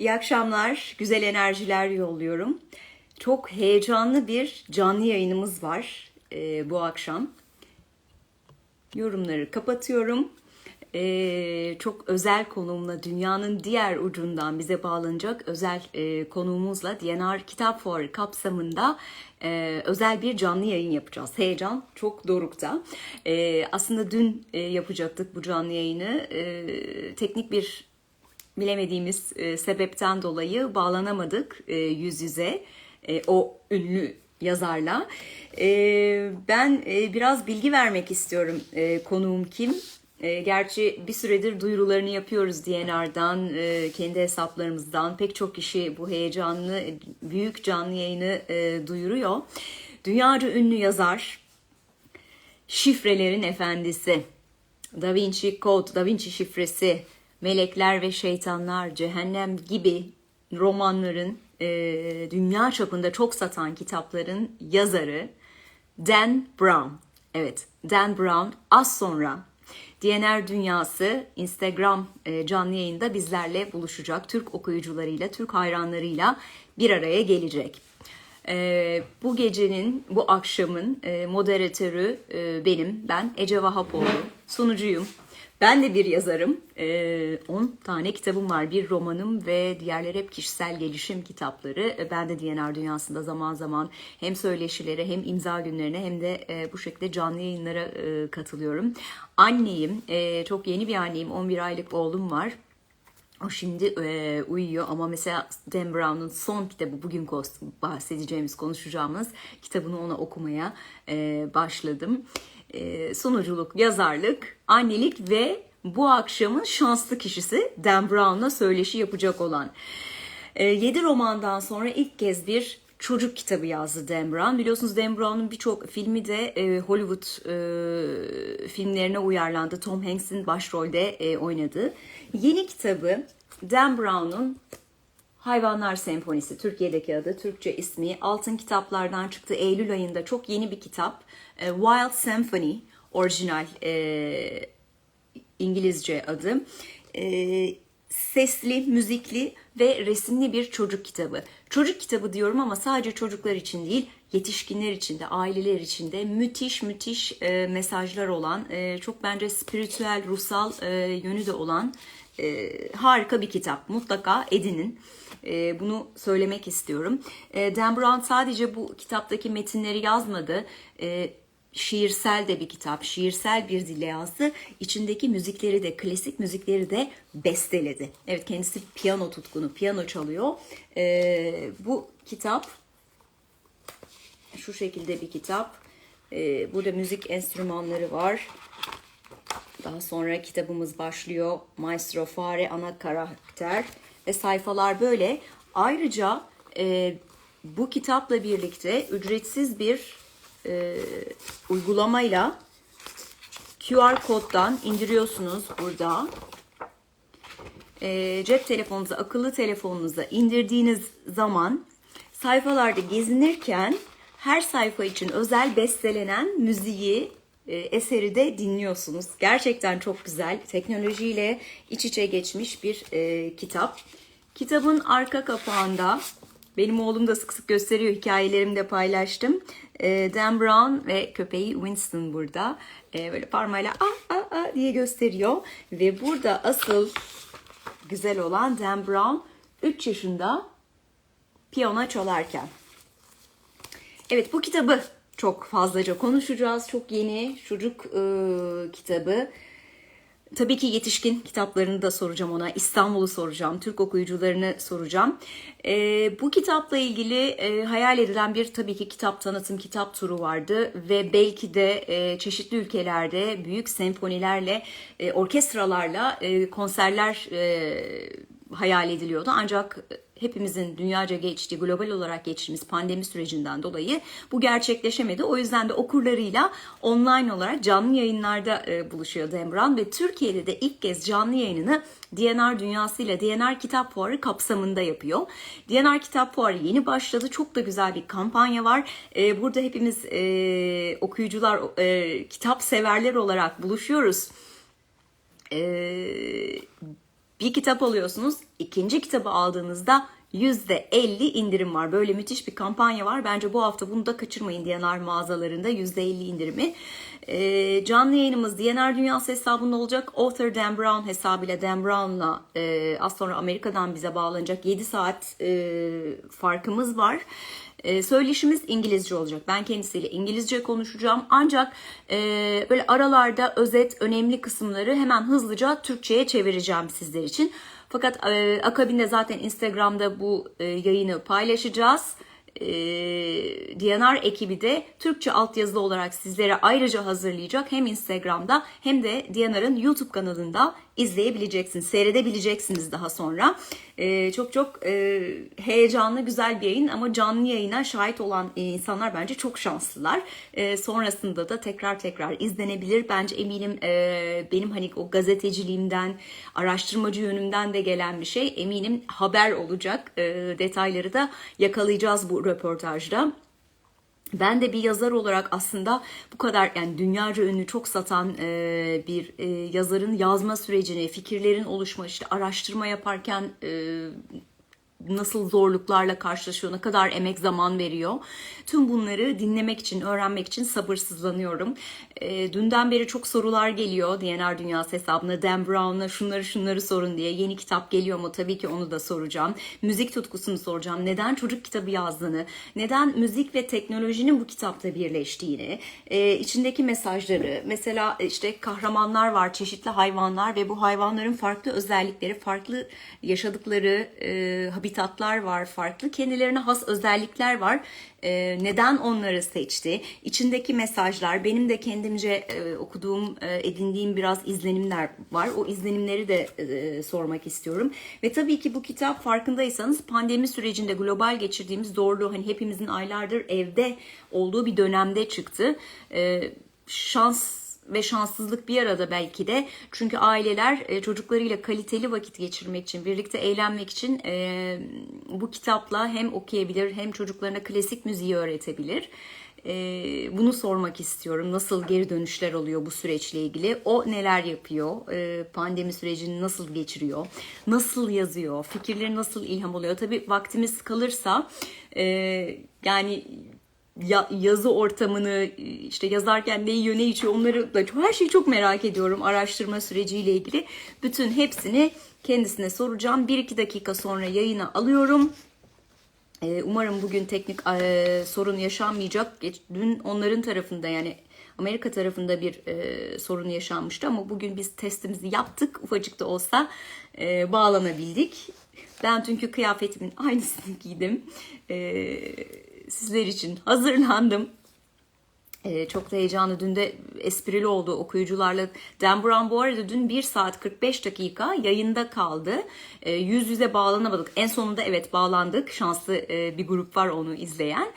İyi akşamlar, güzel enerjiler yolluyorum. Çok heyecanlı bir canlı yayınımız var bu akşam. Yorumları kapatıyorum. Çok özel konuğumla dünyanın diğer ucundan bize bağlanacak özel konuğumuzla DNR Kitap Fuarı kapsamında özel bir canlı yayın yapacağız. Heyecan çok dorukta. Aslında dün yapacaktık bu canlı yayını. Teknik bir bilemediğimiz sebepten dolayı bağlanamadık yüz yüze o ünlü yazarla. Ben biraz bilgi vermek istiyorum. Konuğum kim? Gerçi bir süredir duyurularını yapıyoruz DNR'dan, kendi hesaplarımızdan. Pek çok kişi bu heyecanlı, büyük canlı yayını duyuruyor. Dünyaca ünlü yazar, şifrelerin efendisi, Da Vinci Code, Da Vinci şifresi, Melekler ve Şeytanlar, Cehennem gibi romanların, dünya çapında çok satan kitapların yazarı Dan Brown. Evet, Dan Brown az sonra DNR Dünyası Instagram canlı yayında bizlerle buluşacak. Türk okuyucularıyla, Türk hayranlarıyla bir araya gelecek. Bu gecenin, bu akşamın moderatörü benim. Ben Ece Vahapoğlu, sunucuyum. Ben de bir yazarım. 10 tane kitabım var. Bir romanım ve diğerleri hep kişisel gelişim kitapları. Ben de DNR Dünyası'nda zaman zaman hem söyleşilere hem imza günlerine hem de bu şekilde canlı yayınlara katılıyorum. Anneyim, çok yeni bir anneyim. 11 aylık oğlum var. O şimdi uyuyor ama mesela Dan Brown'un son kitabı, bugün bahsedeceğimiz, konuşacağımız kitabını ona okumaya başladım. Sunuculuk, yazarlık, annelik ve bu akşamın şanslı kişisi Dan Brown'la söyleşi yapacak olan. 7 romandan sonra ilk kez bir çocuk kitabı yazdı Dan Brown. Biliyorsunuz Dan Brown'un birçok filmi de Hollywood filmlerine uyarlandı. Tom Hanks'in başrolde oynadığı. Yeni kitabı Dan Brown'un Hayvanlar Senfonisi, Türkiye'deki adı, Türkçe ismi. Altın Kitaplardan çıktı Eylül ayında, çok yeni bir kitap. Wild Symphony, orijinal İngilizce adı. Sesli, müzikli ve resimli bir çocuk kitabı. Çocuk kitabı diyorum ama sadece çocuklar için değil, yetişkinler için de, aileler için de müthiş mesajlar olan, çok bence spiritüel, ruhsal yönü de olan harika bir kitap. Mutlaka edinin. Bunu söylemek istiyorum. Dan Brown sadece bu kitaptaki metinleri yazmadı. Şiirsel de bir kitap, şiirsel bir dille yazdı. İçindeki müzikleri de, klasik müzikleri de besteledi. Evet, kendisi piyano tutkunu, piyano çalıyor. Bu kitap şu şekilde bir kitap. Burada müzik enstrümanları var. Daha sonra kitabımız başlıyor. Maestro Fare ana karakter ve sayfalar böyle. Ayrıca bu kitapla birlikte ücretsiz bir uygulamayla QR koddan indiriyorsunuz burada. Cep telefonunuza, akıllı telefonunuza indirdiğiniz zaman sayfalarda gezinirken her sayfa için özel bestelenen müziği, eseri de dinliyorsunuz. Gerçekten çok güzel, teknolojiyle iç içe geçmiş bir kitap. Kitabın arka kapağında, benim oğlum da sık sık gösteriyor, hikayelerimi de paylaştım. Dan Brown ve köpeği Winston burada. Böyle parmağıyla diye gösteriyor. Ve burada asıl güzel olan Dan Brown 3 yaşında piyano çalarken. Evet, bu kitabı çok fazlaca konuşacağız. Çok yeni çocuk kitabı. Tabii ki yetişkin kitaplarını da soracağım ona. İstanbul'u soracağım. Türk okuyucularını soracağım. Bu kitapla ilgili hayal edilen bir, tabii ki kitap tanıtım, kitap turu vardı. Ve belki de çeşitli ülkelerde büyük senfonilerle, orkestralarla konserler hayal ediliyordu. Ancak hepimizin dünyaca geçtiği, global olarak geçtiğimiz pandemi sürecinden dolayı bu gerçekleşemedi. O yüzden de okurlarıyla online olarak canlı yayınlarda buluşuyor Dan Brown ve Türkiye'de de ilk kez canlı yayınını DNR Dünyası ile DNR Kitap Fuarı kapsamında yapıyor. DNR Kitap Fuarı yeni başladı. Çok da güzel bir kampanya var. Burada hepimiz okuyucular, kitap severler olarak buluşuyoruz. Bir kitap alıyorsunuz, ikinci kitabı aldığınızda %50 indirim var. Böyle müthiş bir kampanya var. Bence bu hafta bunu da kaçırmayın D&R mağazalarında %50 indirimi. Canlı yayınımız D&R Dünyası hesabında olacak. Author Dan Brown hesabıyla Dan Brown'la az sonra Amerika'dan bize bağlanacak 7 saat farkımız var. Söyleşimiz İngilizce olacak. Ben kendisiyle İngilizce konuşacağım. Ancak böyle aralarda özet, önemli kısımları hemen hızlıca Türkçe'ye çevireceğim sizler için. Fakat akabinde zaten Instagram'da bu yayını paylaşacağız. D&R ekibi de Türkçe altyazılı olarak sizlere ayrıca hazırlayacak. Hem Instagram'da hem de D&R'ın YouTube kanalında izleyebileceksiniz, seyredebileceksiniz daha sonra. Çok çok heyecanlı, güzel bir yayın ama canlı yayına şahit olan insanlar bence çok şanslılar. Sonrasında da tekrar izlenebilir. Bence eminim benim hani o gazeteciliğimden, araştırmacı yönümden de gelen bir şey. Eminim haber olacak. Detayları da yakalayacağız bu röportajda. Ben de bir yazar olarak aslında bu kadar yani dünyaca ünlü çok satan bir yazarın yazma sürecini, fikirlerin oluşma, işte araştırma yaparken nasıl zorluklarla karşılaşıyor, ne kadar emek zaman veriyor. Tüm bunları dinlemek için, öğrenmek için sabırsızlanıyorum. Dünden beri çok sorular geliyor D&R Dünyası hesabına. Dan Brown'a şunları sorun diye. Yeni kitap geliyor mu? Tabii ki onu da soracağım. Müzik tutkusunu soracağım. Neden çocuk kitabı yazdığını, neden müzik ve teknolojinin bu kitapta birleştiğini, içindeki mesajları, mesela işte kahramanlar var, çeşitli hayvanlar ve bu hayvanların farklı özellikleri, farklı yaşadıkları habitatlar var, farklı kendilerine has özellikler var. Neden onları seçti? İçindeki mesajlar, benim de kendimce okuduğum, edindiğim biraz izlenimler var. O izlenimleri de sormak istiyorum. Ve tabii ki bu kitap farkındaysanız pandemi sürecinde global geçirdiğimiz zorluğu, hani hepimizin aylardır evde olduğu bir dönemde çıktı. Şans ve şanssızlık bir arada belki de. Çünkü aileler çocuklarıyla kaliteli vakit geçirmek için, birlikte eğlenmek için bu kitapla hem okuyabilir hem çocuklarına klasik müziği öğretebilir. Bunu sormak istiyorum. Nasıl geri dönüşler oluyor bu süreçle ilgili? O neler yapıyor? Pandemi sürecini nasıl geçiriyor? Nasıl yazıyor? Fikirleri nasıl ilham oluyor? Tabii vaktimiz kalırsa yani yazı ortamını, işte yazarken ne yiyor ne içiyor, onları da her şeyi çok merak ediyorum araştırma süreciyle ilgili. Bütün hepsini kendisine soracağım. 1-2 dakika sonra yayına alıyorum. Umarım bugün teknik sorun yaşanmayacak. Dün onların tarafında, yani Amerika tarafında bir sorun yaşanmıştı ama bugün biz testimizi yaptık. Ufacık da olsa bağlanabildik. Ben çünkü kıyafetimin aynısını giydim. Sizler için hazırlandım. Çok da heyecanlı. Dün de esprili oldu okuyucularla. Dan Brown bu arada dün 1 saat 45 dakika yayında kaldı. Yüz yüze bağlanamadık. En sonunda evet bağlandık. Şanslı bir grup var onu izleyen.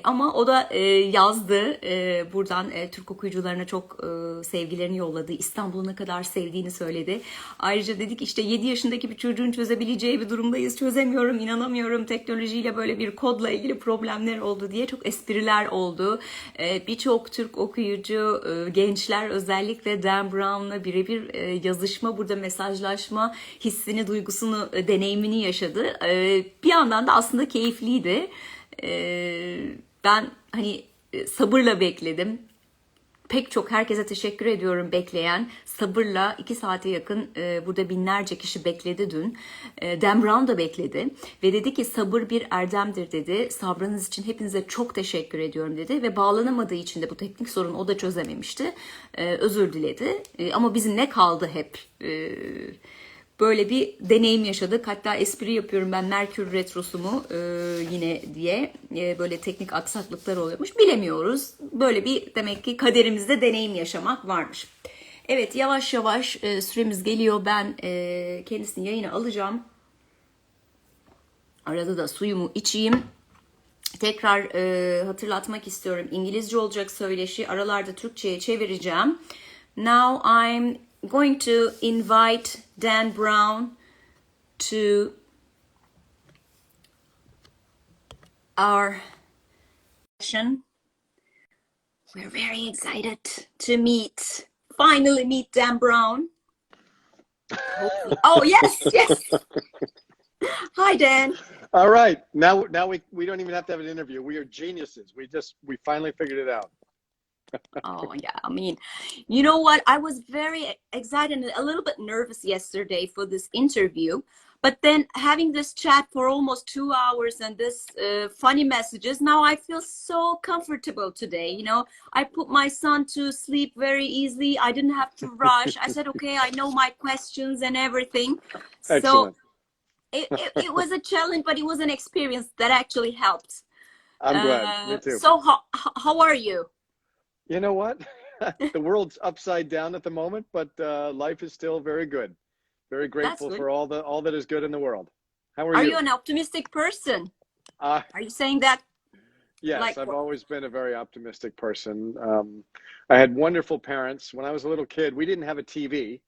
Ama o da yazdı. Buradan Türk okuyucularına çok sevgilerini yolladı. İstanbul'u ne kadar sevdiğini söyledi. Ayrıca dedik işte 7 yaşındaki bir çocuğun çözebileceği bir durumdayız. Çözemiyorum, inanamıyorum. Teknolojiyle böyle bir kodla ilgili problemler oldu diye çok espriler oldu. Birçok Türk okuyucu, gençler özellikle Dan Brown'la birebir yazışma, burada mesajlaşma hissini, duygusunu, deneyimini yaşadı. Bir yandan da aslında keyifliydi. Ben hani sabırla bekledim. Pek çok herkese teşekkür ediyorum bekleyen. Sabırla 2 saate yakın burada binlerce kişi bekledi dün. Dan Brown da bekledi. Ve dedi ki sabır bir erdemdir dedi. Sabrınız için hepinize çok teşekkür ediyorum dedi. Ve bağlanamadığı için de bu teknik sorunu o da çözememişti. Özür diledi. Ama bizim ne kaldı hep? Böyle bir deneyim yaşadık. Hatta espri yapıyorum ben, Merkür Retrosu mu yine diye. Böyle teknik aksaklıklar oluyormuş. Bilemiyoruz. Böyle bir demek ki kaderimizde deneyim yaşamak varmış. Evet, yavaş yavaş süremiz geliyor. Ben kendisini yayına alacağım. Arada da suyumu içeyim. Tekrar hatırlatmak istiyorum. İngilizce olacak söyleşi. Aralarda Türkçe'ye çevireceğim. Now I'm going to invite Dan Brown to our session. We're very excited to finally meet Dan Brown. Hopefully. Oh, yes, yes. Hi, Dan. All right. Now we don't even have to have an interview. We are geniuses. We finally figured it out. Oh, yeah. I mean, you know what? I was very excited and a little bit nervous yesterday for this interview. But then having this chat for almost 2 hours and this funny messages, now I feel so comfortable today. I put my son to sleep very easily. I didn't have to rush. I said, okay, I know my questions and everything. So Excellent. it was a challenge, but it was an experience that actually helped. I'm glad. Me too. So how are you? You know what? The world's upside down at the moment, but life is still very good. Very That's grateful good. for all that is good in the world. How are Are you you? an optimistic person? Uh, Are you saying that yes, like I've what? always been a very optimistic person. I had wonderful parents. When I was a little kid, we didn't have a TV,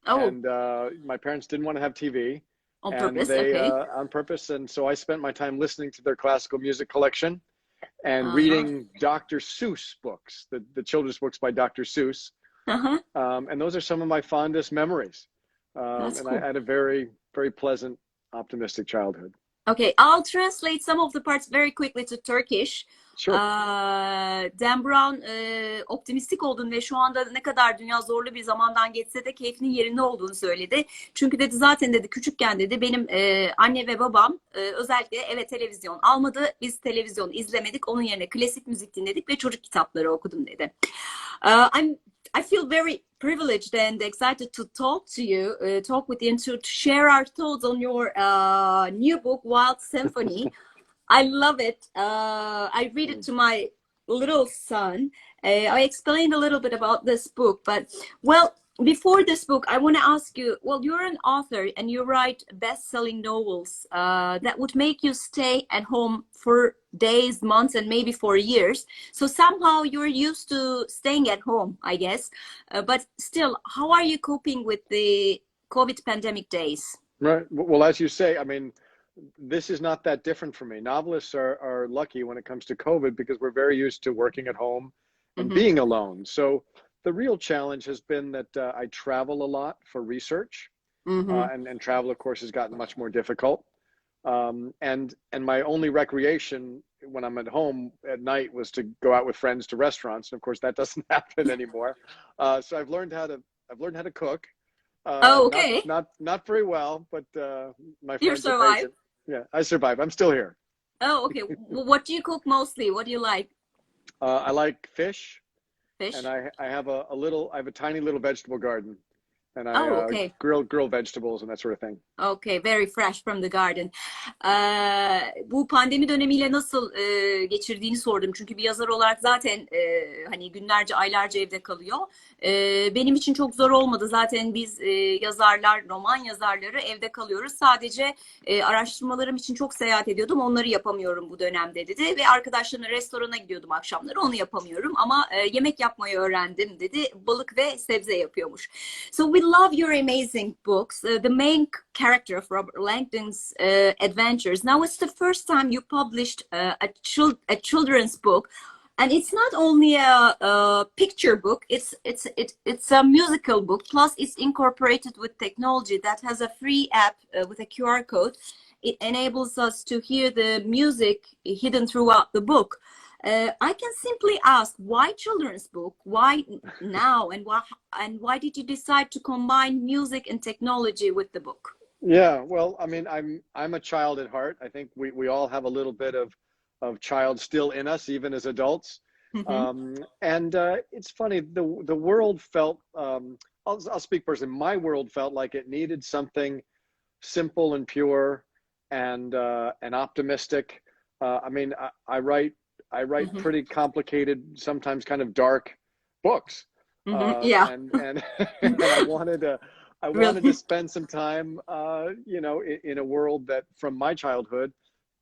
Oh, and my parents didn't want to have TV, on and purpose. they Okay. on purpose. And so I spent my time listening to their classical music collection and Uh-huh. reading Dr. Seuss books, the children's books by Dr. Seuss. Uh-huh. And those are some of my fondest memories. That's And I cool. had a very, very pleasant, optimistic childhood. Okay, I'll translate some of the parts very quickly to Turkish. Sure. Dan Brown optimistik olduğunu ve şu anda ne kadar dünya zorlu bir zamandan geçse de keyfinin yerinde olduğunu söyledi. Çünkü dedi zaten dedi küçükken dedi benim anne ve babam özellikle eve televizyon almadı. Biz televizyon izlemedik. Onun yerine klasik müzik dinledik ve çocuk kitapları okudum dedi. I feel very privileged and excited to talk to you, talk with you, and to share our thoughts on your new book, Wild Symphony. I love it. I read it to my little son. I explained a little bit about this book, but well, before this book, I want to ask you. Well, you're an author and you write best-selling novels that would make you stay at home for days, months, and maybe for years. So somehow you're used to staying at home, I guess. But still, how are you coping with the COVID pandemic days? Right. Well, as you say, I mean, this is not that different for me. Novelists are lucky when it comes to COVID because we're very used to working at home and Mm-hmm. being alone. So the real challenge has been that I travel a lot for research, Mm-hmm. and travel, of course, has gotten much more difficult. And my only recreation when I'm at home at night was to go out with friends to restaurants, and of course that doesn't happen anymore. So I've learned how to cook. Oh, Not okay. very well, but my You friends are survived. patient. Yeah, I survived. I'm still here. Oh, okay. What do you cook mostly? What do you like? I like fish, and Fish? I have a tiny little vegetable garden, and I Oh, okay. grill vegetables and that sort of thing. Okay, very fresh from the garden. Bu pandemi dönemiyle nasıl geçirdiğini sordum. Çünkü bir yazar olarak zaten hani günlerce, aylarca evde kalıyor. Benim için çok zor olmadı. Zaten biz yazarlar, roman yazarları evde kalıyoruz. Sadece araştırmalarım için çok seyahat ediyordum. Onları yapamıyorum bu dönemde dedi. Ve arkadaşlarımla restorana gidiyordum akşamları. Onu yapamıyorum. Ama yemek yapmayı öğrendim dedi. Balık ve sebze yapıyormuş. So we love your amazing books. The main character of Robert Langdon's adventures. Now it's the first time you published a children's book, and it's not only a picture book. It's a musical book. Plus, it's incorporated with technology that has a free app with a QR code. It enables us to hear the music hidden throughout the book. I can simply ask, why children's book? Why now? And why did you decide to combine music and technology with the book? Yeah, well, I mean, I'm a child at heart. I think we all have a little bit of child still in us, even as adults. Mm-hmm. And it's funny, the world felt, I'll speak personally, my world felt like it needed something simple and pure and optimistic. I mean, I write Mm-hmm. pretty complicated, sometimes kind of dark books, Mm-hmm. Yeah, and and I wanted to really. spend some time, in a world that, from my childhood,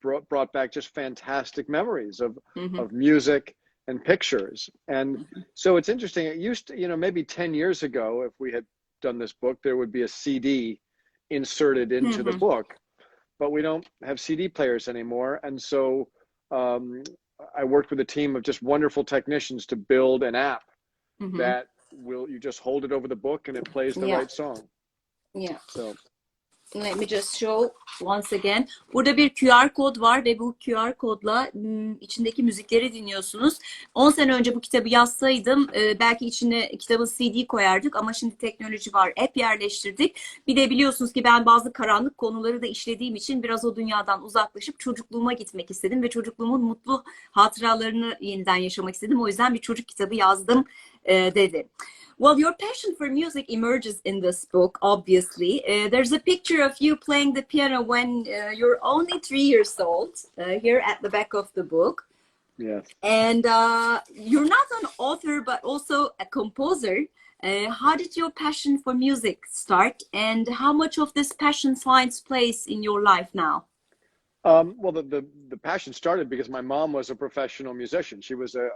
brought back just fantastic memories Mm-hmm. of music and pictures. And so it's interesting. It used to, maybe 10 years ago, if we had done this book, there would be a CD inserted into the Mm-hmm. book, but we don't have CD players anymore. And so um, I worked with a team of just wonderful technicians to build an app Mm-hmm. that you just hold it over the book and it plays the Yeah. right song. Yeah. So Let me just show once again. Burada bir QR kod var ve bu QR kodla içindeki müzikleri dinliyorsunuz. 10 sene önce bu kitabı yazsaydım belki içine kitabın CD koyardık ama şimdi teknoloji var. App yerleştirdik. Bir de biliyorsunuz ki ben bazı karanlık konuları da işlediğim için biraz o dünyadan uzaklaşıp çocukluğuma gitmek istedim ve çocukluğumun mutlu hatıralarını yeniden yaşamak istedim. O yüzden bir çocuk kitabı yazdım dedi. Well, your passion for music emerges in this book, obviously. There's a picture of you playing the piano when you're only 3 years old, here at the back of the book. yes. And you're not an author, but also a composer. How did your passion for music start, and how much of this passion finds place in your life now? Well, the passion started because my mom was a professional musician. She was a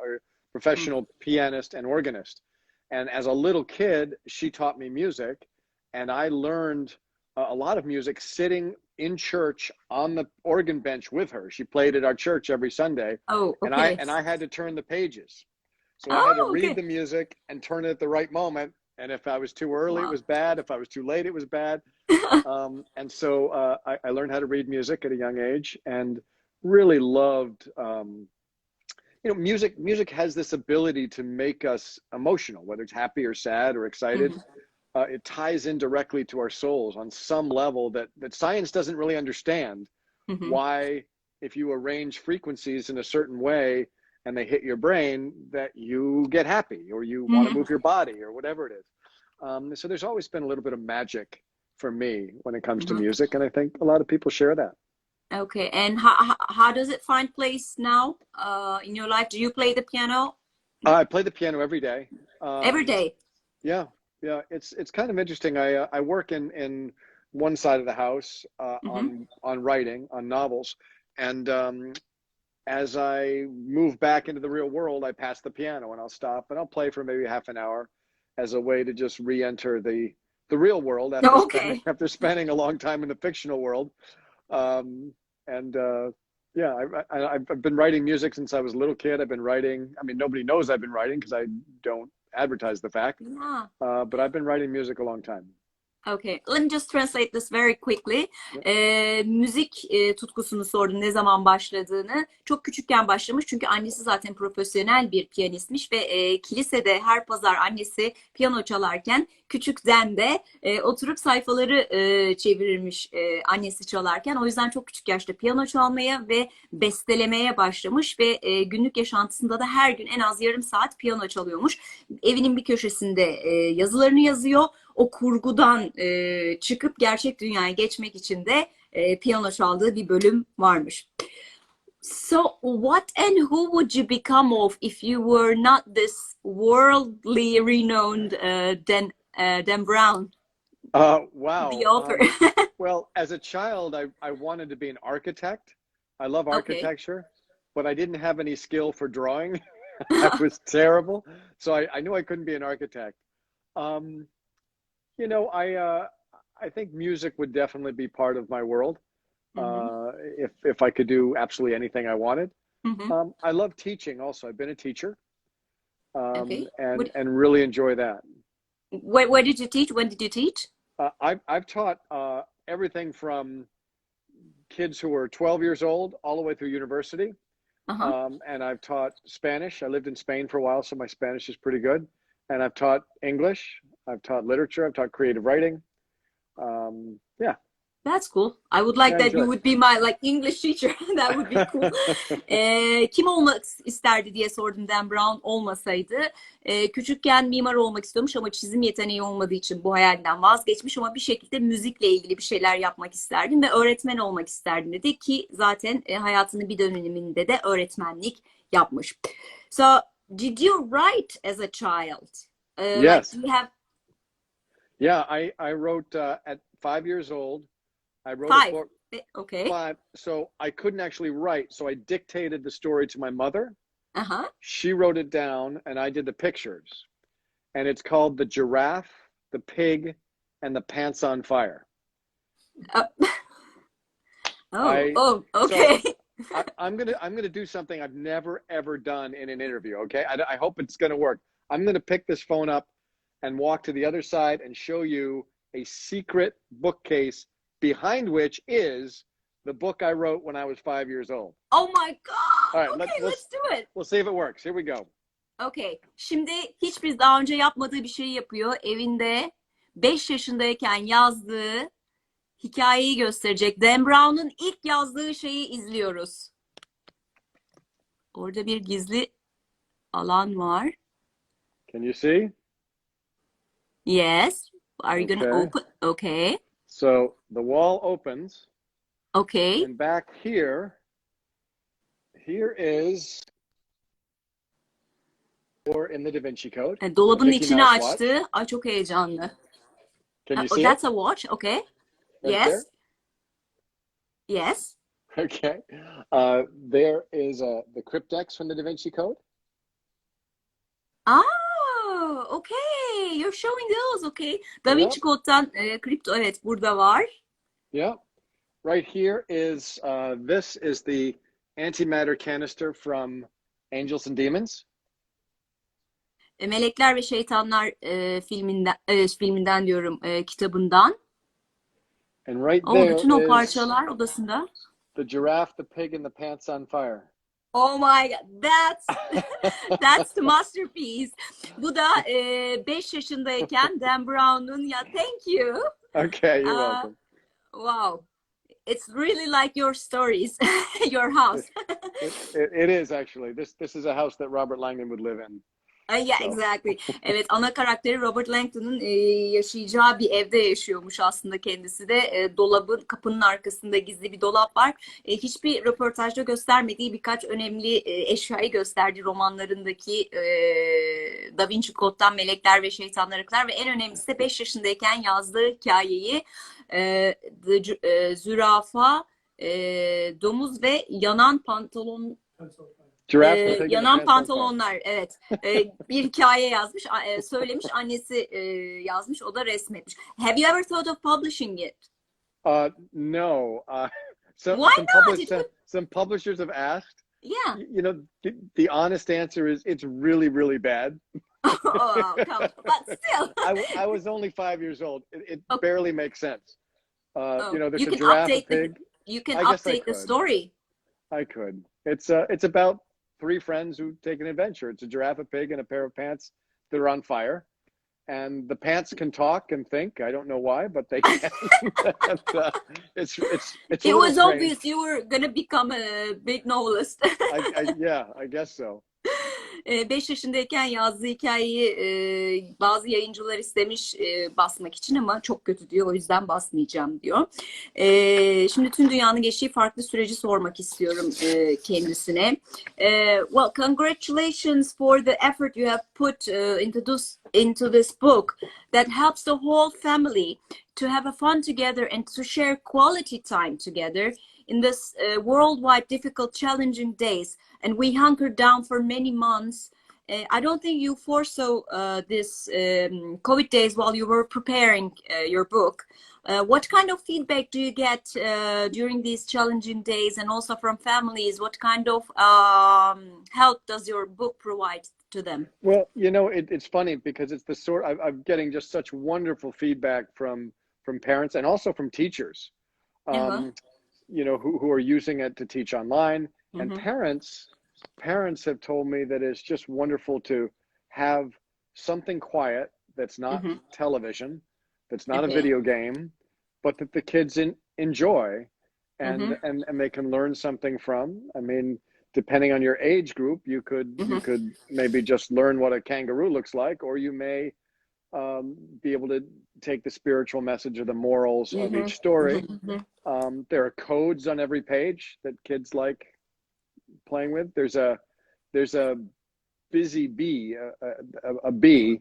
professional pianist and organist. And as a little kid, she taught me music, and I learned a lot of music sitting in church on the organ bench with her. She played at our church every Sunday. Oh, okay. And I had to turn the pages. So I had to Oh, read okay. the music and turn it at the right moment. And if I was too early, it was bad. If I was too late, it was bad. And so I learned how to read music at a young age and really loved music has this ability to make us emotional, whether it's happy or sad or excited. It ties in directly to our souls on some level that science doesn't really understand. Why, if you arrange frequencies in a certain way and they hit your brain, that you get happy or you want to move your body or whatever it is. So there's always been a little bit of magic for me when it comes to music, and I think a lot of people share that. Okay, and how does it find place now in your life? Do you play the piano? I play the piano every day. Every day? Yeah. It's kind of interesting. I work in one side of the house on writing, on novels, and as I move back into the real world, I pass the piano and I'll stop and I'll play for maybe half an hour as a way to just re-enter the real world after spending a long time in the fictional world. I've been writing music since I was a little kid. I've been writing. I mean, nobody knows I've been writing because I don't advertise the fact. Yeah. But I've been writing music a long time. Okay, let me just translate this very quickly. Müzik tutkusunu sordu, ne zaman başladığını. Çok küçükken başlamış çünkü annesi zaten profesyonel bir piyanistmiş ve kilisede her pazar annesi piyano çalarken küçükten de oturup sayfaları çevirirmiş annesi çalarken. O yüzden çok küçük yaşta piyano çalmaya ve bestelemeye başlamış ve günlük yaşantısında da her gün en az yarım saat piyano çalıyormuş. Evinin bir köşesinde yazılarını yazıyor. O kurgudan çıkıp gerçek dünyaya geçmek için de piyano çaldığı bir bölüm varmış. So, what and who would you become of if you were not this worldly renowned Dan Brown? Wow. The author. Well, as a child, I wanted to be an architect. I love architecture, but I didn't have any skill for drawing. I was terrible. So I knew I couldn't be an architect. I think music would definitely be part of my world. If I could do absolutely anything I wanted. I love teaching also. I've been a teacher. And really enjoy that. Where did you teach? When did you teach? I've taught everything from kids who are 12 years old all the way through university. And I've taught Spanish. I lived in Spain for a while, so my Spanish is pretty good. And I've taught English. I've taught literature. I've taught creative writing. That's cool. I would like that you would be my English teacher. That would be cool. Kim olmak isterdi diye sordum Dan Brown olmasaydı. Küçükken mimar olmak istiyormuş ama çizim yeteneği olmadığı için bu hayalinden vazgeçmiş ama bir şekilde müzikle ilgili bir şeyler yapmak isterdim ve öğretmen olmak isterdim dedi ki zaten hayatının bir döneminde de öğretmenlik yapmış. So, did you write as a child? Yes. Do you have... Yeah, I wrote at 5 years old. I wrote 5. a book. Okay. 5. So I couldn't actually write. So I dictated the story to my mother. She wrote it down and I did the pictures. And it's called The Giraffe, the Pig, and the Pants on Fire. Okay. So I'm gonna do something I've never ever done in an interview. Okay, I hope it's gonna work. I'm gonna pick this phone up and walk to the other side and show you a secret bookcase behind which is the book I wrote when I was 5 years old. Oh my God. All right, Okay, let's do it. We'll see if it works. Here we go. Okay. Şimdi hiçbir daha önce yapmadığı bir şey yapıyor. Evinde 5 yaşındayken yazdığı hikayeyi gösterecek. Dan Brown'un ilk yazdığı şeyi izliyoruz. Orada bir gizli alan var. Can you see? Yes. Are you gonna open? Okay. So the wall opens. Okay. And back here is, or in the Da Vinci Code. Dolabın içini açtı. Ay, çok heyecanlı. Can you see that's it? a watch. Okay. Right Yes. there? Yes. Okay. There is the cryptex from the Da Vinci Code. Oh, okay. You're showing those. Okay. Da Vinci Code'dan kripto, evet, burada var. Yeah. Right here is, this is the antimatter canister from Angels and Demons. Melekler ve Şeytanlar filminden diyorum, kitabından. And right there bütün o is parçalar odasında. the giraffe, the pig, and the pants on fire. Oh my God, that's the masterpiece. Bu da 5 yaşındayken Dan Brown'un, ya, thank you. Okay, you're welcome. Wow. It's really like your stories, your house. It is actually. This is a house that Robert Langdon would live in. Yeah, exactly. Evet, ana karakteri Robert Langton'un yaşayacağı bir evde yaşıyormuş aslında kendisi de. Dolabın, kapının arkasında gizli bir dolap var. Hiçbir röportajda göstermediği birkaç önemli eşyayı gösterdi romanlarındaki Da Vinci Code'dan Melekler ve Şeytanlara kadar ve en önemlisi de 5 yaşındayken yazdığı hikayeyi zürafa, domuz ve yanan pantolon yanan pantolonlar, evet. Bir hikaye yazmış, söylemiş, annesi yazmış, o da resmetmiş. Have you ever thought of publishing it? No. Why not? Some publishers have asked. Yeah. You know, the honest answer is it's really, really bad. Oh, come, but still. I was only 5 years old. It barely makes sense. You know, there's you a giraffe, a pig. You can update the story. I could. It's about 3 friends who take an adventure. It's a giraffe, a pig, and a pair of pants that are on fire. And the pants can talk and think. I don't know why, but they can. It's It was obvious you were gonna become a big novelist. Yeah, I guess so. 5 yaşındayken yazdığı hikayeyi bazı yayıncılar istemiş basmak için ama çok kötü diyor, o yüzden basmayacağım diyor. Şimdi tüm dünyanın geçtiği farklı süreci sormak istiyorum kendisine. Well, congratulations for the effort you have put into this book that helps the whole family to have a fun together and to share quality time together in this worldwide difficult, challenging days. And we hunkered down for many months. I don't think you foresaw this COVID days while you were preparing your book. What kind of feedback do you get during these challenging days, and also from families? What kind of help does your book provide to them? Well, you know, it's funny because it's the sort I'm getting just such wonderful feedback from parents and also from teachers. You know, who are using it to teach online. And parents have told me that it's just wonderful to have something quiet that's not television, that's not a video game, but that the kids enjoy and they can learn something from. I mean, depending on your age group, you could maybe just learn what a kangaroo looks like, or you may be able to take the spiritual message or the morals of each story. There are codes on every page that kids like playing with. There's a busy bee, a bee,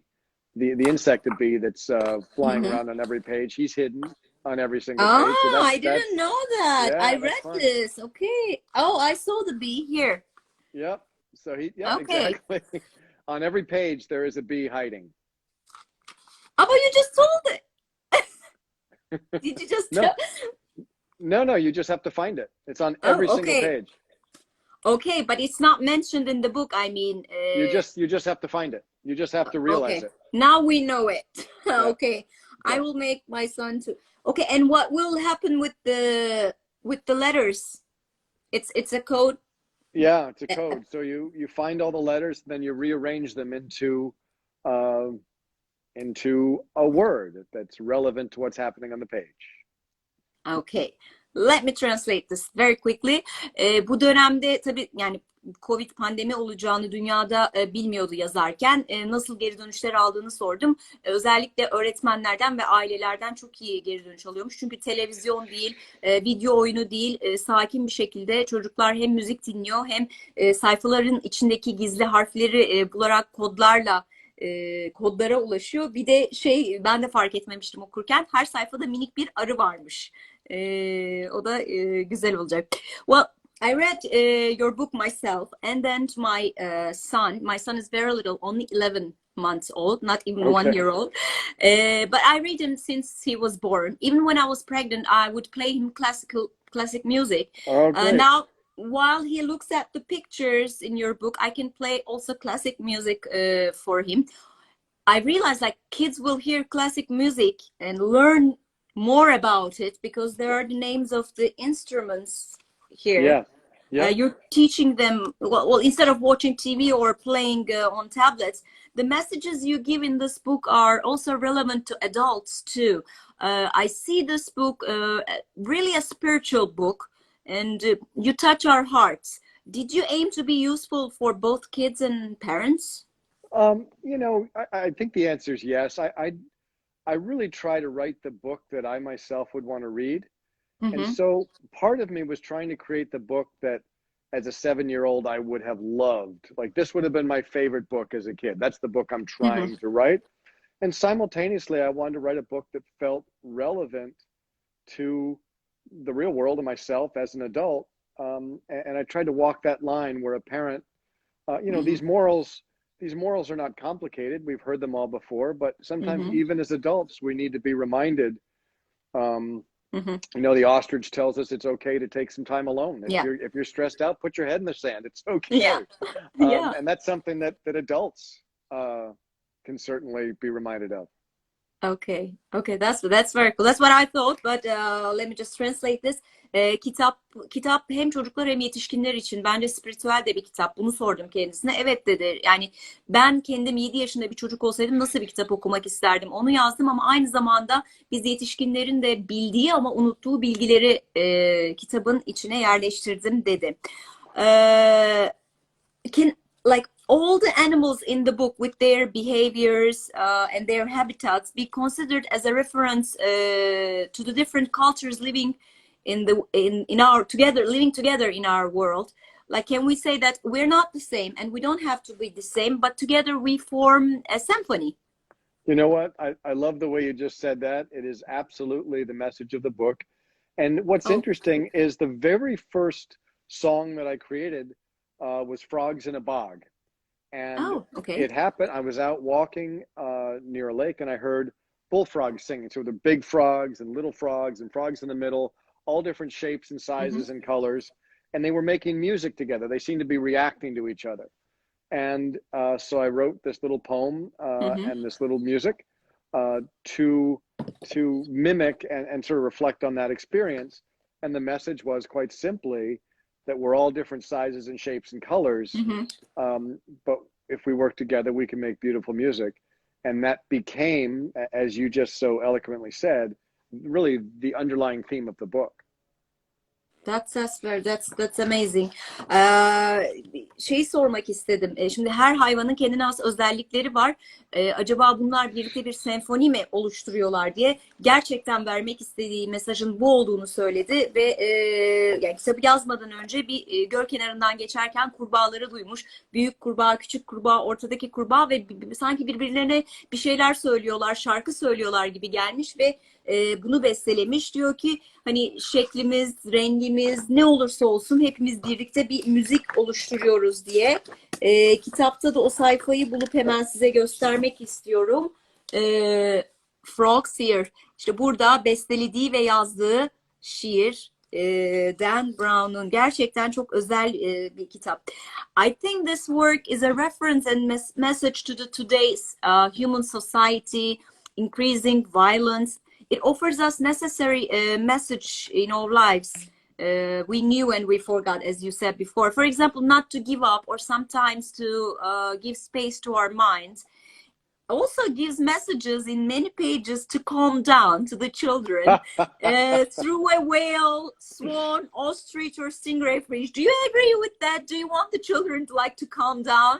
the insected bee that's flying around on every page. He's hidden on every single page. So I didn't know that. Yeah, I read this. Okay. Oh, I saw the bee here. Yep. So exactly. On every page there is a bee hiding. Oh, but you just told it. Did you just tell? No, you just have to find it. It's on every single page. Okay, but it's not mentioned in the book. I mean, you just have to find it. You just have to realize it. Now we know it. Okay. I will make my son too. Okay, and what will happen with the letters? It's a code. Yeah, it's a code. So you find all the letters, then you rearrange them uh, into a word that's relevant to what's happening on the page. Okay. Let me translate this very quickly. Bu dönemde tabii yani Covid pandemi olacağını dünyada bilmiyordu yazarken. Nasıl geri dönüşler aldığını sordum. Özellikle öğretmenlerden ve ailelerden çok iyi geri dönüş alıyormuş. Çünkü televizyon değil, video oyunu değil, sakin bir şekilde çocuklar hem müzik dinliyor hem sayfaların içindeki gizli harfleri bularak kodlara ulaşıyor. Bir de ben de fark etmemiştim okurken, her sayfada minik bir arı varmış. O da güzel olacak. Well, I read your book myself, and then to my son. My son is very little, only 11 months old, not even Okay. 1 year old. But I read him since he was born. Even when I was pregnant, I would play him classic music. Oh, great. Now, while he looks at the pictures in your book, I can play also classic music for him. I realize like kids will hear classic music and learn more about it because there are the names of the instruments here. Yeah. Yeah. You're teaching them, well, instead of watching TV or playing on tablets, the messages you give in this book are also relevant to adults too. I see this book really a spiritual book, and you touch our hearts. Did you aim to be useful for both kids and parents? I think the answer is yes. I really try to write the book that I myself would want to read. Mm-hmm. And so part of me was trying to create the book that as a 7-year-old I would have loved. Like this would have been my favorite book as a kid. That's the book I'm trying to write. And simultaneously, I wanted to write a book that felt relevant to the real world and myself as an adult. And I tried to walk that line where a parent, these morals are not complicated. We've heard them all before, but sometimes even as adults, we need to be reminded. The ostrich tells us it's okay to take some time alone. If you're stressed out, put your head in the sand. It's okay. And that's something that adults can certainly be reminded of. Okay, that's very cool. That's what I thought, but let me just translate this. Kitap hem çocuklar hem yetişkinler için bence spiritüel de bir kitap. Bunu sordum kendisine. Evet dedi. Yani ben kendim 7 yaşında bir çocuk olsaydım nasıl bir kitap okumak isterdim? Onu yazdım ama aynı zamanda biz yetişkinlerin de bildiği ama unuttuğu bilgileri kitabın içine yerleştirdim dedi. Like all the animals in the book with their behaviors and their habitats be considered as a reference to the different cultures living living together in our world. Like, can we say that we're not the same and we don't have to be the same, but together we form a symphony? You know what? I love the way you just said that. It is absolutely the message of the book. And what's interesting is the very first song that I created was Frogs in a Bog. And it happened, I was out walking near a lake and I heard bullfrogs singing. So the big frogs and little frogs and frogs in the middle, all different shapes and sizes and colors. And they were making music together. They seemed to be reacting to each other. And so I wrote this little poem and this little music to mimic and sort of reflect on that experience. And the message was quite simply that we're all different sizes and shapes and colors. But if we work together, we can make beautiful music. And that became, as you just so eloquently said, really the underlying theme of the book. That's amazing. Sormak istedim. Şimdi her hayvanın kendine has özellikleri var. Acaba bunlar birlikte bir senfoni mi oluşturuyorlar diye gerçekten vermek istediği mesajın bu olduğunu söyledi ve yani kitabı yazmadan önce bir göl kenarından geçerken kurbağaları duymuş. Büyük kurbağa, küçük kurbağa, ortadaki kurbağa ve sanki birbirlerine bir şeyler söylüyorlar, şarkı söylüyorlar gibi gelmiş ve bunu bestelemiş. Diyor ki hani şeklimiz, rengimiz ne olursa olsun hepimiz birlikte bir müzik oluşturuyoruz diye. Kitapta da o sayfayı bulup hemen size göstermek istiyorum. Frogs Here. İşte burada bestelediği ve yazdığı şiir Dan Brown'un gerçekten çok özel bir kitap. I think this work is a reference and message to the today's human society, increasing violence. It offers us necessary message in our lives. We knew and we forgot, as you said before. For example, not to give up, or sometimes to give space to our minds. Also gives messages in many pages to calm down to the children through a whale, swan, ostrich, or stingray fish. Do you agree with that? Do you want the children to like to calm down?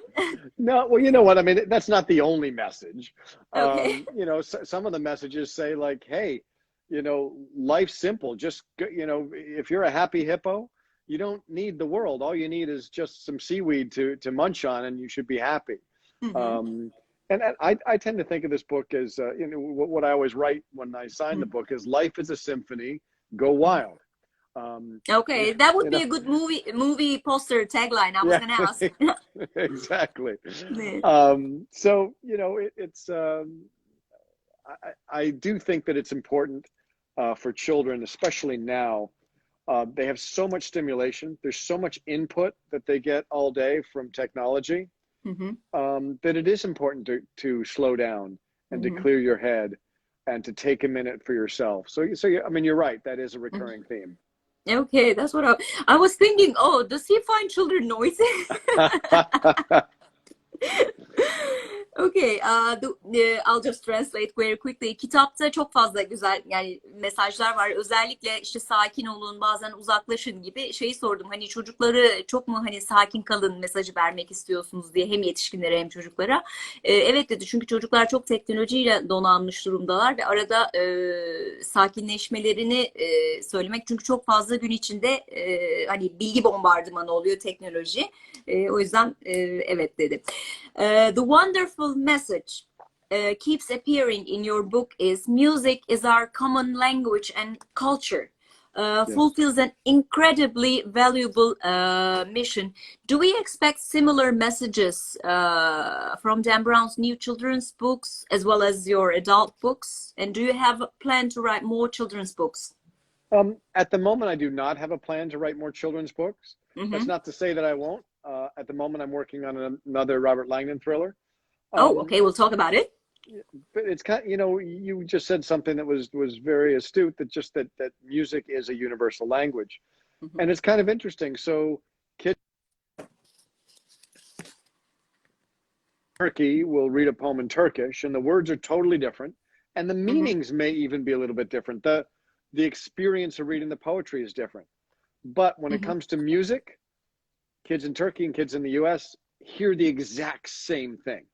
No, well, you know what? I mean, that's not the only message. Okay. You know, some of the messages say like, hey, you know, life's simple. Just, you know, if you're a happy hippo, you don't need the world. All you need is just some seaweed to munch on, and you should be happy. Mm-hmm. And I tend to think of this book as, you know, what I always write when I sign the book is life is a symphony, go wild. Okay, that would You be know, a good movie poster tagline. I was yeah, gonna ask. exactly. Yeah. So, you know, I do think that it's important for children, especially now. They have so much stimulation. There's so much input that they get all day from technology. That it is important to slow down and to Mm-hmm. clear your head and to take a minute for yourself. So I mean, you're right. That is a recurring theme. Okay, that's what I was thinking. Oh, does he find children noisy? Okay, I'll just translate very quickly. Kitapta çok fazla güzel yani mesajlar var. Özellikle işte sakin olun, bazen uzaklaşın gibi şeyi sordum. Hani çocukları çok mu hani sakin kalın mesajı vermek istiyorsunuz diye, hem yetişkinlere hem çocuklara. Evet dedi, çünkü çocuklar çok teknolojiyle donanmış durumdalar ve arada sakinleşmelerini söylemek, çünkü çok fazla gün içinde hani bilgi bombardımanı oluyor teknoloji. O yüzden evet dedi. The wonderful message keeps appearing in your book is music is our common language and culture. Yes. Fulfills an incredibly valuable mission. Do we expect similar messages from Dan Brown's new children's books as well as your adult books? And do you have a plan to write more children's books? At the moment, I do not have a plan to write more children's books. That's not to say that I won't. At the moment, I'm working on another Robert Langdon thriller. Oh, okay. We'll talk about it. But it's kind of, you know, you just said something that was very astute, that just that music is a universal language. And it's kind of interesting. So kids in Turkey will read a poem in Turkish, and the words are totally different, and the meanings may even be a little bit different. The experience of reading the poetry is different. But when it comes to music, kids in Turkey and kids in the US hear the exact same thing.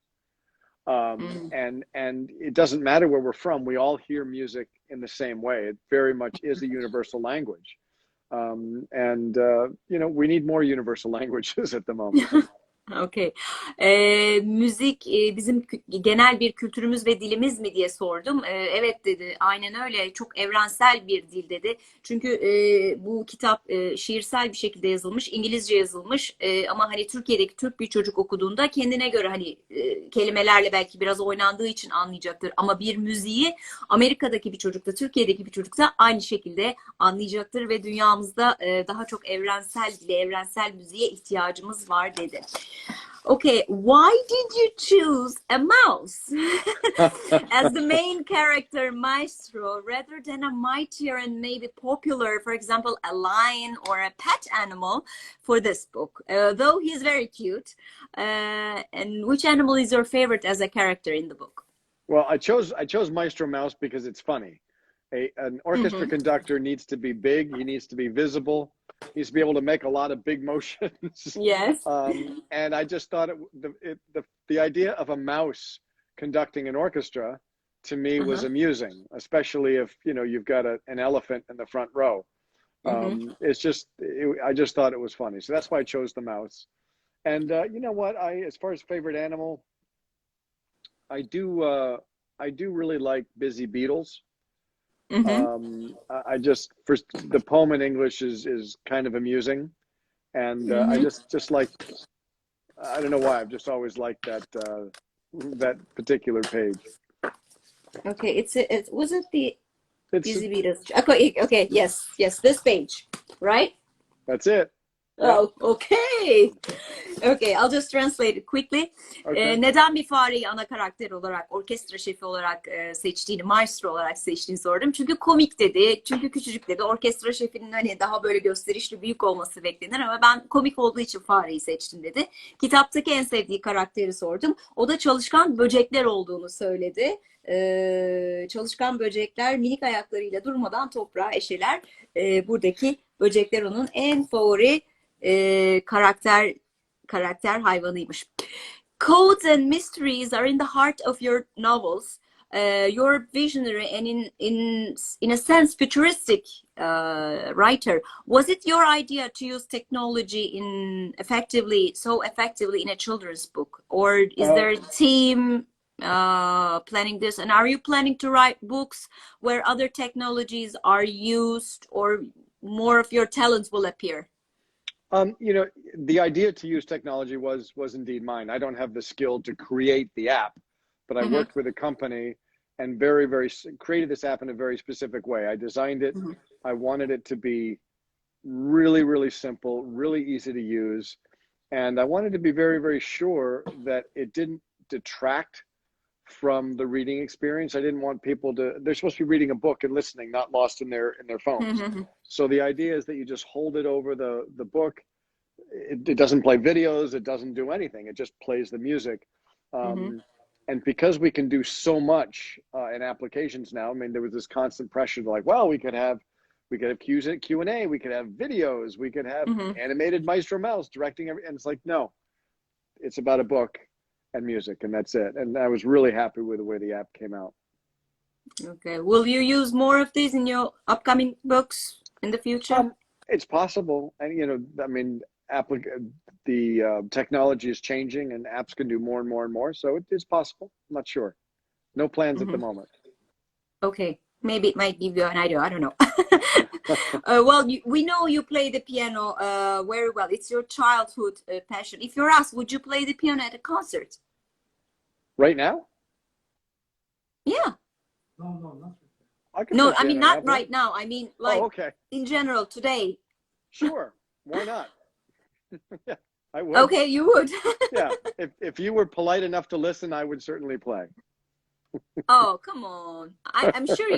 And it doesn't matter where we're from, we all hear music in the same way. It very much is a universal language. You know, we need more universal languages at the moment. Okay. Müzik bizim genel bir kültürümüz ve dilimiz mi diye sordum. Evet dedi. Aynen öyle. Çok evrensel bir dil dedi. Çünkü bu kitap şiirsel bir şekilde yazılmış, İngilizce yazılmış. Ama hani Türkiye'deki Türk bir çocuk okuduğunda kendine göre hani kelimelerle belki biraz oynandığı için anlayacaktır. Ama bir müziği Amerika'daki bir çocuk da Türkiye'deki bir çocuk da aynı şekilde anlayacaktır ve dünyamızda daha çok evrensel dile, evrensel müziğe ihtiyacımız var dedi. Okay, why did you choose a mouse as the main character, Maestro, rather than a mightier and maybe popular, for example, a lion or a pet animal for this book? Though he's very cute. And which animal is your favorite as a character in the book? Well, I chose Maestro Mouse because it's funny. An orchestra conductor needs to be big. He needs to be visible. He needs to be able to make a lot of big motions. Yes. And I just thought the idea of a mouse conducting an orchestra to me was amusing, especially if, you know, you've got an elephant in the front row. I just thought it was funny. So that's why I chose the mouse. And you know what? As far as favorite animal, I do really like busy beetles. I just, for the poem in English is kind of amusing, and I just like, I don't know why, I've just always liked that particular page. Okay, was it the Busy Beatles? Okay, yes, this page, right? That's it. Yeah. Oh, okay. Okay, I'll just translate it quickly. Okay. Neden bir fareyi ana karakter olarak, orkestra şefi olarak seçtiğini, maestro olarak seçtiğini sordum. Çünkü komik dedi, çünkü küçücük dedi. Orkestra şefinin hani daha böyle gösterişli, büyük olması beklenir ama ben komik olduğu için fareyi seçtim dedi. Kitaptaki en sevdiği karakteri sordum. O da çalışkan böcekler olduğunu söyledi. Çalışkan böcekler minik ayaklarıyla durmadan toprağa eşeler. Buradaki böcekler onun en favori karakter hayvanıymış. Codes and mysteries are in the heart of your novels. You're visionary and in a sense futuristic writer. Was it your idea to use technology so effectively in a children's book, or is there a team planning this? And are you planning to write books where other technologies are used, or more of your talents will appear? You know, the idea to use technology was indeed mine. I don't have the skill to create the app, but I worked with a company and very created this app in a very specific way. I designed it. I wanted it to be really simple, really easy to use, and I wanted to be very sure that it didn't detract from the reading experience. I didn't want people to, they're supposed to be reading a book and listening, not lost in their phones. So the idea is that you just hold it over the book. It doesn't play videos, it doesn't do anything, it just plays the music. And because we can do so much in applications now, I mean, there was this constant pressure to like, well, we could have Q&A, we could have videos, we could have animated Maestro Mouse directing and it's like, no, it's about a book and music, and that's it. And I was really happy with the way the app came out. Okay. Will you use more of these in your upcoming books in the future? It's possible. And, you know, I mean, the technology is changing and apps can do more and more. So it is possible. I'm not sure. No plans at the moment. Okay. Maybe it might give you an idea. I don't know. Well, we know you play the piano very well. It's your childhood passion. If you're asked, would you play the piano at a concert? Right now? Yeah. No, I mean, not right now. I mean, like, okay. In general, today. Sure. Why not? Yeah, I would. Okay, you would. Yeah. If you were polite enough to listen, I would certainly play. Oh, come on. I'm sure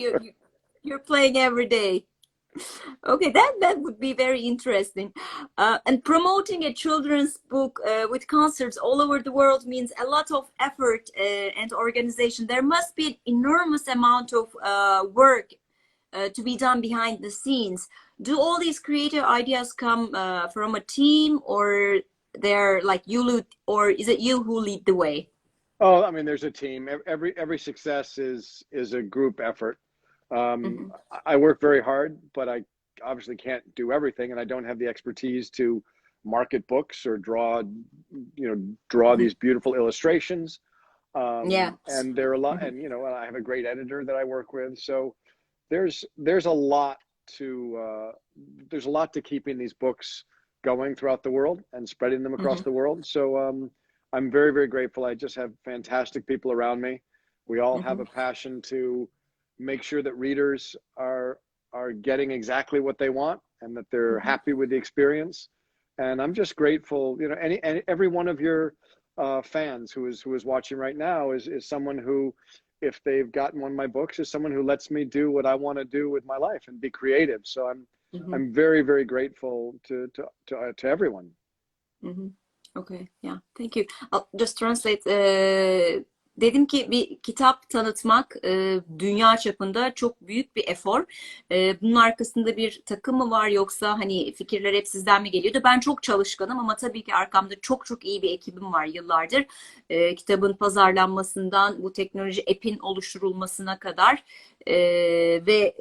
you're playing every day. Okay, that would be very interesting. And promoting a children's book with concerts all over the world means a lot of effort and organization. There must be an enormous amount of work to be done behind the scenes. Do all these creative ideas come from a team, or they're like or is it you who lead the way? Oh, I mean, there's a team. Every success is a group effort. I work very hard, but I obviously can't do everything, and I don't have the expertise to market books or draw these beautiful illustrations. And there are a lot, and you know, I have a great editor that I work with. So there's a lot to keeping these books going throughout the world and spreading them across the world. So I'm very grateful. I just have fantastic people around me. We all have a passion to make sure that readers are getting exactly what they want and that they're happy with the experience. And I'm just grateful, you know, every one of your fans who is watching right now is someone who, if they've gotten one of my books, is someone who lets me do what I want to do with my life and be creative. So I'm very grateful to everyone. Okay, yeah, thank you. I'll just translate. Dedim ki bir kitap tanıtmak dünya çapında çok büyük bir efor. Bunun arkasında bir takım mı var, yoksa hani fikirler hep sizden mi geliyordu? Ben çok çalışkanım ama tabii ki arkamda çok iyi bir ekibim var yıllardır. Kitabın pazarlanmasından bu teknoloji app'in oluşturulmasına kadar ve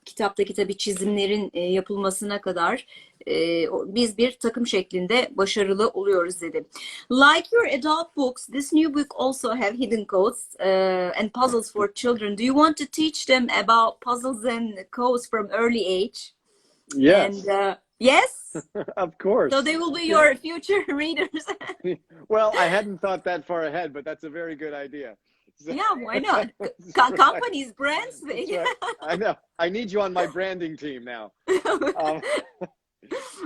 kitaptaki tabii çizimlerin yapılmasına kadar biz bir takım şeklinde başarılı oluyoruz dedi. Like your adult books, this new book also have hidden codes and puzzles for children. Do you want to teach them about puzzles and codes from early age? Yes. And yes? Of course. So they will be your future readers. Well, I hadn't thought that far ahead, but that's a very good idea. Yeah, why not? Companies, brands. Right. I know. I need you on my branding team now.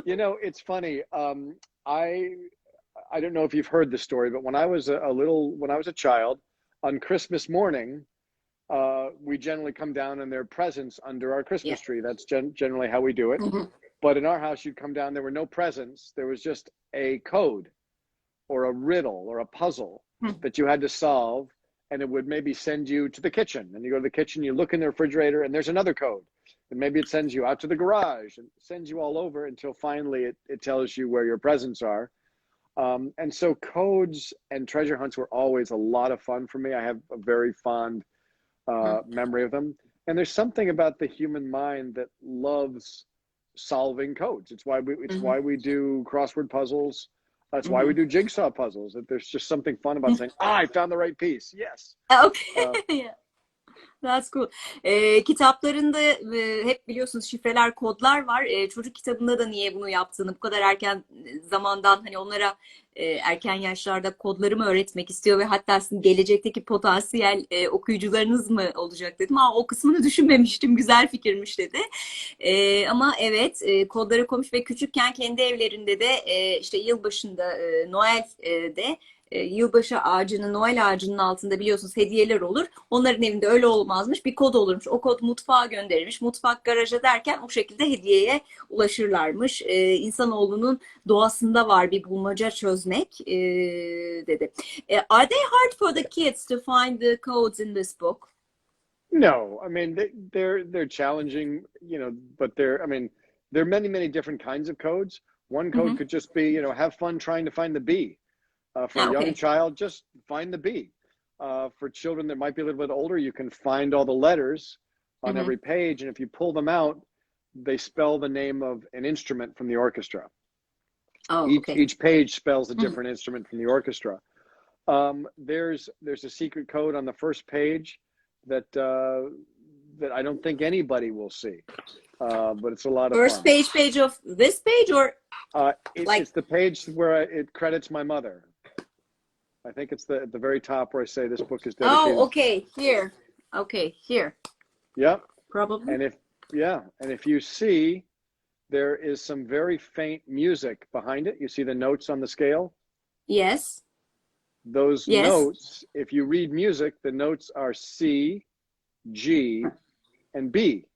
You know, it's funny. I don't know if you've heard the story, but when I was when I was a child, on Christmas morning, we generally come down and there are presents under our Yeah. Christmas tree. That's generally how we do it. Mhm. But in our house, you'd come down, there were no presents. There was just a code or a riddle or a puzzle that you had to solve. And it would maybe send you to the kitchen. And you go to the kitchen, you look in the refrigerator, and there's another code. And maybe it sends you out to the garage and sends you all over until finally it tells you where your presents are. And so codes and treasure hunts were always a lot of fun for me. I have a very fond memory of them. And there's something about the human mind that loves solving codes. It's Mhm. why we do crossword puzzles. That's why we Mhm. do jigsaw puzzles. That there's just something fun about saying, "Ah, I found the right piece." Yes. Okay. Uh, Yeah. That's cool. Kitaplarında hep biliyorsunuz şifreler, kodlar var. Çocuk kitabında da niye bunu yaptığını bu kadar erken zamandan hani onlara erken yaşlarda kodları mı öğretmek istiyor ve hatta sizin gelecekteki potansiyel okuyucularınız mı olacak dedim. O kısmını düşünmemiştim. Güzel fikirmiş dedi. Ama evet kodları koymuş ve küçükken kendi evlerinde de işte yılbaşında Noel'de yılbaşı ağacının, Noel ağacının altında biliyorsunuz hediyeler olur. Onların evinde öyle olmazmış. Bir kod olurmuş. O kod mutfağa gönderilmiş. Mutfak garaja derken o şekilde hediyeye ulaşırlarmış. İnsanoğlunun doğasında var bir bulmaca çözmek dedi. Are they hard for the kids to find the codes in this book? no, I mean they're challenging, you know, but I mean, there are many different kinds of codes. One Hı code hı. could just be, you know, have fun trying to find the bee. For a young Okay. child, just find the bee. For children that might be a little bit older, you can find all the letters Hı on hı. every page, and if you pull them out, they spell the name of an instrument from the orchestra. Oh, okay. Each page spells a Hı hı. different instrument from the orchestra. There's a secret code on the first page that I don't think anybody will see, but it's a lot of First fun. page of this page or like It's the page where it credits my mother. I think it's at the very top where I say this book is oh, dedicated. okay, here. Okay, here. Yep. Probably. And if you see, there is some very faint music behind it. You see the notes on the scale? Yes. Those Yes. notes, if you read music, the notes are C, G, and B.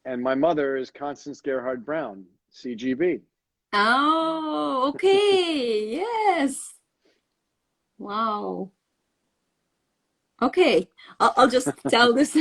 And my mother is Constance Gerhard Brown, CGB. Oh, okay. Yes. Wow. Okay. I'll just tell this.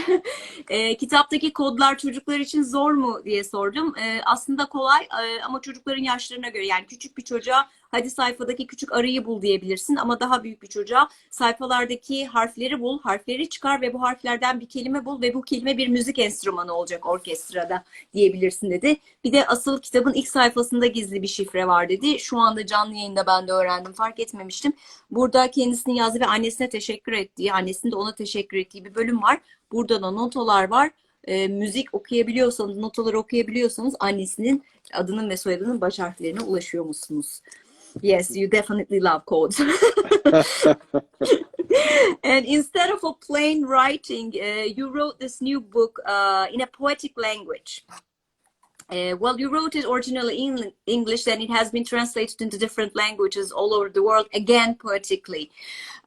Kitaptaki kodlar çocuklar için zor mu diye sordum. Aslında kolay ama çocukların yaşlarına göre yani küçük bir çocuğa hadi sayfadaki küçük arıyı bul diyebilirsin ama daha büyük bir çocuğa sayfalardaki harfleri bul, harfleri çıkar ve bu harflerden bir kelime bul ve bu kelime bir müzik enstrümanı olacak orkestrada diyebilirsin dedi. Bir de asıl kitabın ilk sayfasında gizli bir şifre var dedi. Şu anda canlı yayında ben de öğrendim, fark etmemiştim. Burada kendisini yazdı ve annesine teşekkür ettiği, annesinin de ona teşekkür ettiği bir bölüm var. Burada da notalar var. Müzik okuyabiliyorsanız, notaları okuyabiliyorsanız annesinin adının ve soyadının baş harflerine ulaşıyor musunuz? Yes, you definitely love codes. And instead of a plain writing, you wrote this new book in a poetic language. Well, you wrote it originally in English, then it has been translated into different languages all over the world, again poetically.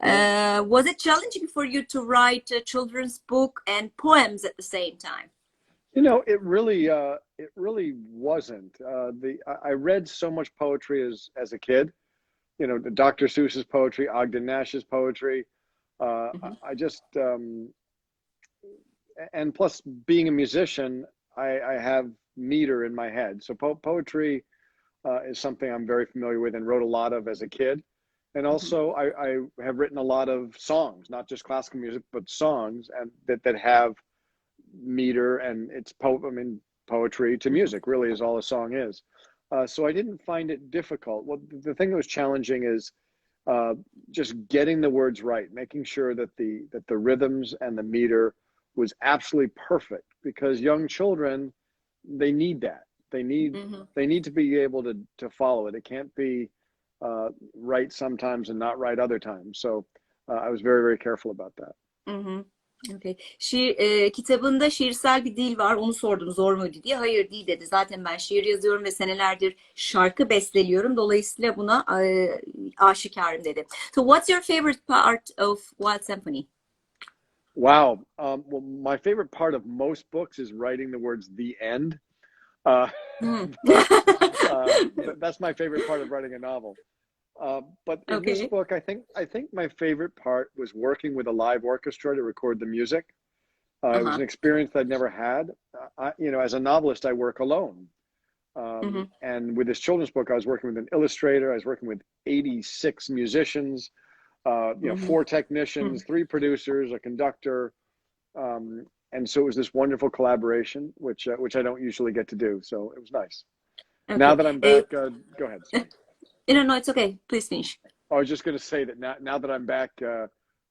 Was it challenging for you to write a children's book and poems at the same time? You know, it really wasn't. I read so much poetry as a kid. You know, Dr. Seuss's poetry, Ogden Nash's poetry. Mhm. I just and plus being a musician, I have meter in my head. So poetry is something I'm very familiar with and wrote a lot of as a kid. And Mhm. also, I have written a lot of songs, not just classical music, but songs, and that have meter, and I mean, poetry to Mhm. music really is all a song is. So I didn't find it difficult. Well, the thing that was challenging is uh, just getting the words right, making sure that the rhythms and the meter was absolutely perfect, because young children, they need that. They need Mhm. they need to be able to follow it. It can't be right sometimes and not right other times. So I was very careful about that. Mhm. Okay. Kitabında şiirsel bir dil var. Onu sordum zor muydu diye. Hayır değil dedi. Zaten ben şiir yazıyorum ve senelerdir şarkı besteliyorum. Dolayısıyla buna aşikarım dedi. So what's your favorite part of Wild Symphony? Wow. Well, my favorite part of most books is writing the words "the end," uh, Hmm. but that's my favorite part of writing a novel. But in this Okay. book, I think my favorite part was working with a live orchestra to record the music. It was Uh-huh. an experience that I'd never had. As a novelist, I work alone. Mhm. And with this children's book, I was working with an illustrator. I was working with 86 musicians, Mhm. 4 technicians, 3 producers, a conductor. And so it was this wonderful collaboration, which I don't usually get to do. So it was nice. Now Okay. that I'm back, go ahead. Sorry. No, no, it's okay. Please finish. I was just going to say that now that I'm back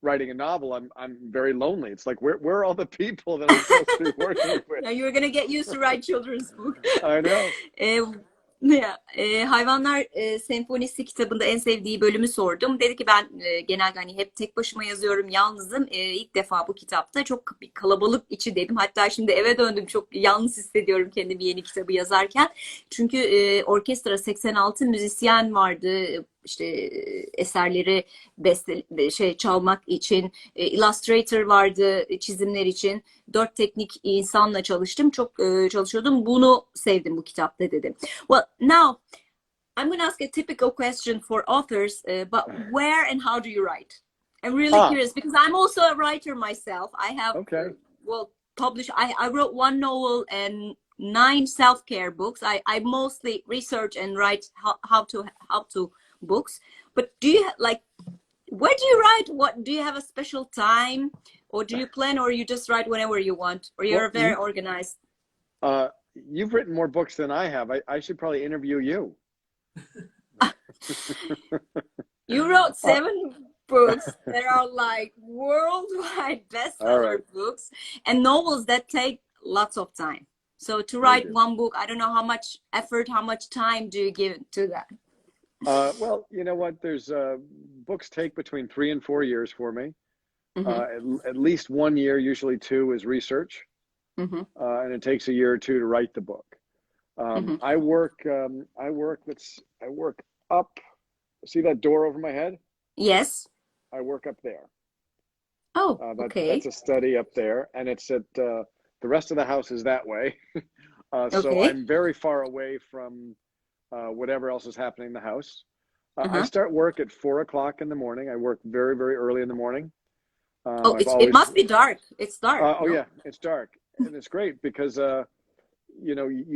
writing a novel, I'm very lonely. It's like where are all the people that I'm supposed to be working with? Now you're gonna get used to write children's book. I know. Hayvanlar Senfonisi kitabında en sevdiği bölümü sordum. Dedi ki ben genelde hani hep tek başıma yazıyorum, yalnızım. İlk defa bu kitapta çok bir kalabalık içi dedim. Hatta şimdi eve döndüm, çok yalnız hissediyorum kendimi yeni kitabı yazarken. Çünkü orkestra 86 müzisyen vardı. İşte eserleri çalmak için, illustrator vardı çizimler için. 4 teknik insanla çalıştım. Çok çalışıyordum. Bunu sevdim bu kitapta dedim. Well, now I'm going to ask a typical question for authors, but where and how do you write? I'm really Ah, curious because I'm also a writer myself. I have, okay. published, I wrote 1 novel and 9 self-care books. I mostly research and write how to books. But do you like, where do you write? What do you have a special time, or do you plan, or you just write whenever you want, or Well, you're very organized? uh, you've written more books than I have. I should probably interview you. You wrote Uh, 7 books that are like worldwide all bestseller right, books and novels that take lots of time. So to they write do. 1 book, I don't know how much effort, how much time do you give to that? Well, you know what? There's books take between 3 and 4 years for me. Mm-hmm, At least 1 year, usually 2, is research, mm-hmm, and it takes a year or 2 to write the book. mm-hmm. I work. I work up. See that door over my head? Yes. I work up there. Oh, That's okay. a study up there, and it's at the rest of the house is that way. So Okay. I'm very far away from whatever else is happening in the house. I Uh-huh. start work at 4 o'clock in the morning. I work very, very early in the morning. Oh, I've it always, must be dark. It's dark, oh no? yeah, it's dark, and it's great because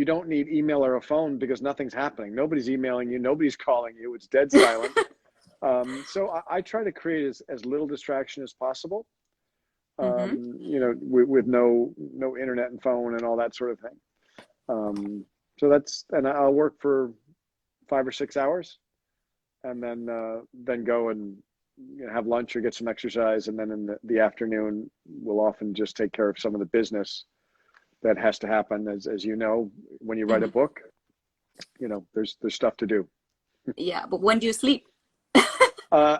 you don't need email or a phone because nothing's happening. Nobody's emailing you. Nobody's calling you. It's dead silent. So I try to create as little distraction as possible. Mm-hmm. With no internet and phone and all that sort of thing. So and I'll work for 5 or 6 hours, and then go and have lunch or get some exercise, and then in the afternoon we'll often just take care of some of the business that has to happen. As you know, when you write a Mm-hmm. book, there's stuff to do. Yeah, but when do you sleep? Uh,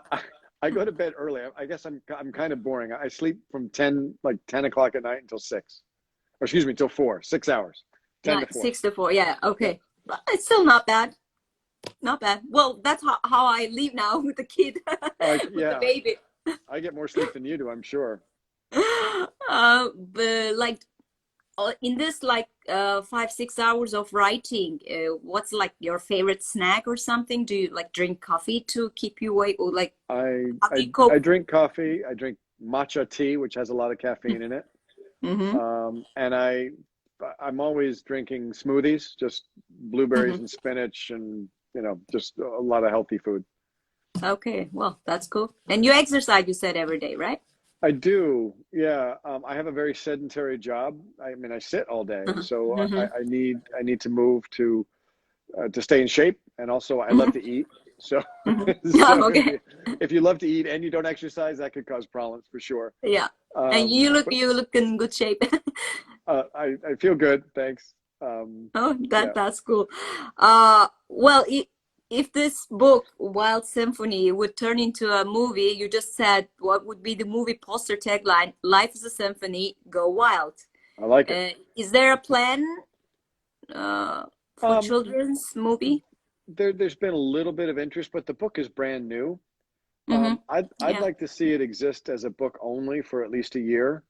I go to bed early. I guess I'm kind of boring. I sleep from 10 o'clock at night until 6, or excuse me, till 4. 6 hours, 10 Yeah, to 4. 6 to 4. Yeah, Yeah. okay. But it's still not bad. Not bad. Well, that's how I leave now with the kid, with the Yeah. baby. I get more sleep than you do, I'm sure. But like in this like 5 6 hours of writing, what's like your favorite snack or something? Do you like drink coffee to keep you awake, or like I how do I you I cope? drink coffee. I drink matcha tea, which has a lot of caffeine in it. Mm-hmm, And I'm always drinking smoothies, just blueberries mm-hmm. and spinach, and just a lot of healthy food. Okay, well, that's cool. And you exercise, you said, every day, right? I do, yeah. I have a very sedentary job. I mean, I sit all day, Uh-huh. so Mm-hmm. I need to move to stay in shape, and also I love Mm-hmm. to eat. So Mm-hmm. so Okay. if you love to eat and you don't exercise, that could cause problems for sure. Yeah. And Um, but you look in good shape. I feel good, thanks. Oh, Yeah. that's cool. Well, if this book, Wild Symphony, would turn into a movie, you just said what would be the movie poster tagline? Life is a symphony, go wild. I like it. Is there a plan uh, for Um, children's movie? there's been a little bit of interest, but the book is brand new. Mm-hmm. I'd Yeah. like to see it exist as a book only for at least a year.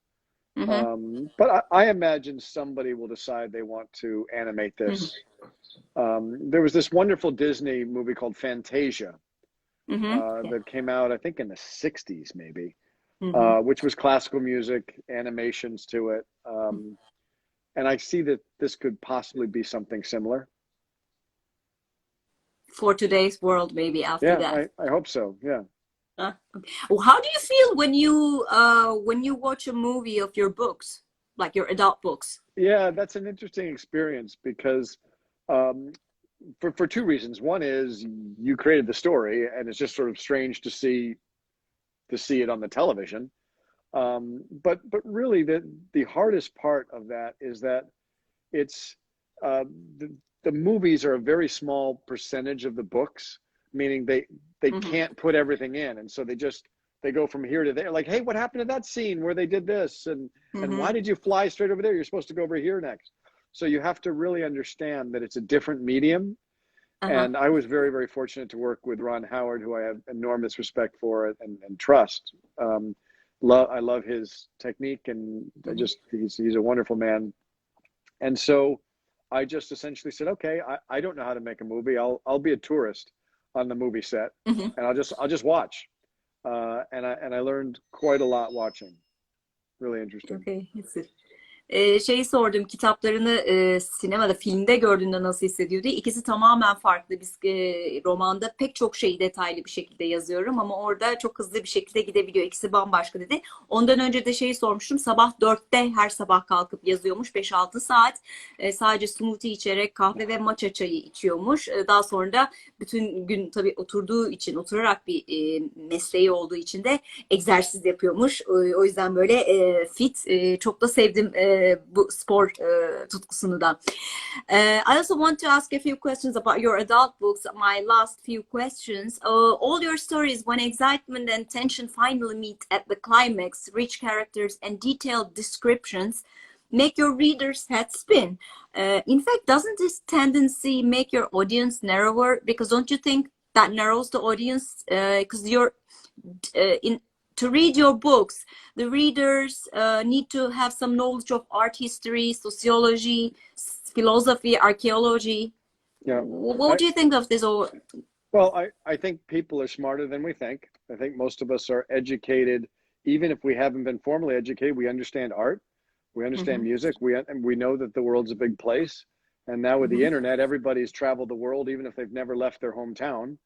Mm-hmm. But I imagine somebody will decide they want to animate Mm-hmm. this. There was this wonderful Disney movie called Fantasia Mm-hmm. Yeah. that came out, I think, in the 60s, maybe, Mm-hmm. which was classical music, animations to it. And I see that this could possibly be something similar. For today's world, maybe after Yeah, that. I hope so. Yeah. Okay. Well, how do you feel when you watch a movie of your books, like your adult books? Yeah, that's an interesting experience because um, for two reasons. One is you created the story, and it's just sort of strange to see it on the television. But really, the hardest part of that is that it's uh, the the movies are a very small percentage of the books, meaning they Mm-hmm. can't put everything in, and so they go from here to there. Like, hey, what happened to that scene where they did this, and Mm-hmm. why did you fly straight over there? You're supposed to go over here next. So you have to really understand that it's a different medium. Uh-huh. And I was very, very fortunate to work with Ron Howard, who I have enormous respect for and trust. I love his technique, and Mm-hmm. he's a wonderful man. And so I just essentially said, okay, I don't know how to make a movie. I'll be a tourist on the movie set, Mm-hmm. and I'll just watch. And I learned quite a lot watching. Really interesting. Okay. Şeyi sordum, kitaplarını sinemada, filmde gördüğünde nasıl hissediyor diye. İkisi tamamen farklı. Biz romanda pek çok şeyi detaylı bir şekilde yazıyorum ama orada çok hızlı bir şekilde gidebiliyor. İkisi bambaşka dedi. Ondan önce de şeyi sormuştum. Sabah 4'te her sabah kalkıp yazıyormuş. 5-6 saat. Sadece smoothie içerek kahve ve matcha çayı içiyormuş. Daha sonra da bütün gün tabii oturduğu için, oturarak bir mesleği olduğu için de egzersiz yapıyormuş. O yüzden böyle fit. Çok da sevdim bu spor tutkusunu da. I also want to ask a few questions about your adult books. My last few questions. All your stories, when excitement and tension finally meet at the climax, rich characters and detailed descriptions make your reader's head spin. In fact, doesn't this tendency make your audience narrower? Because don't you think that narrows the audience? Because you're in to read your books, the readers need to have some knowledge of art history, sociology, philosophy, archaeology. Yeah. What do you think of this? Well, I think people are smarter than we think. I think most of us are educated, even if we haven't been formally educated. We understand art, we understand Mm-hmm. music, we know that the world's a big place. And now with the Mm-hmm. internet, everybody's traveled the world, even if they've never left their hometown.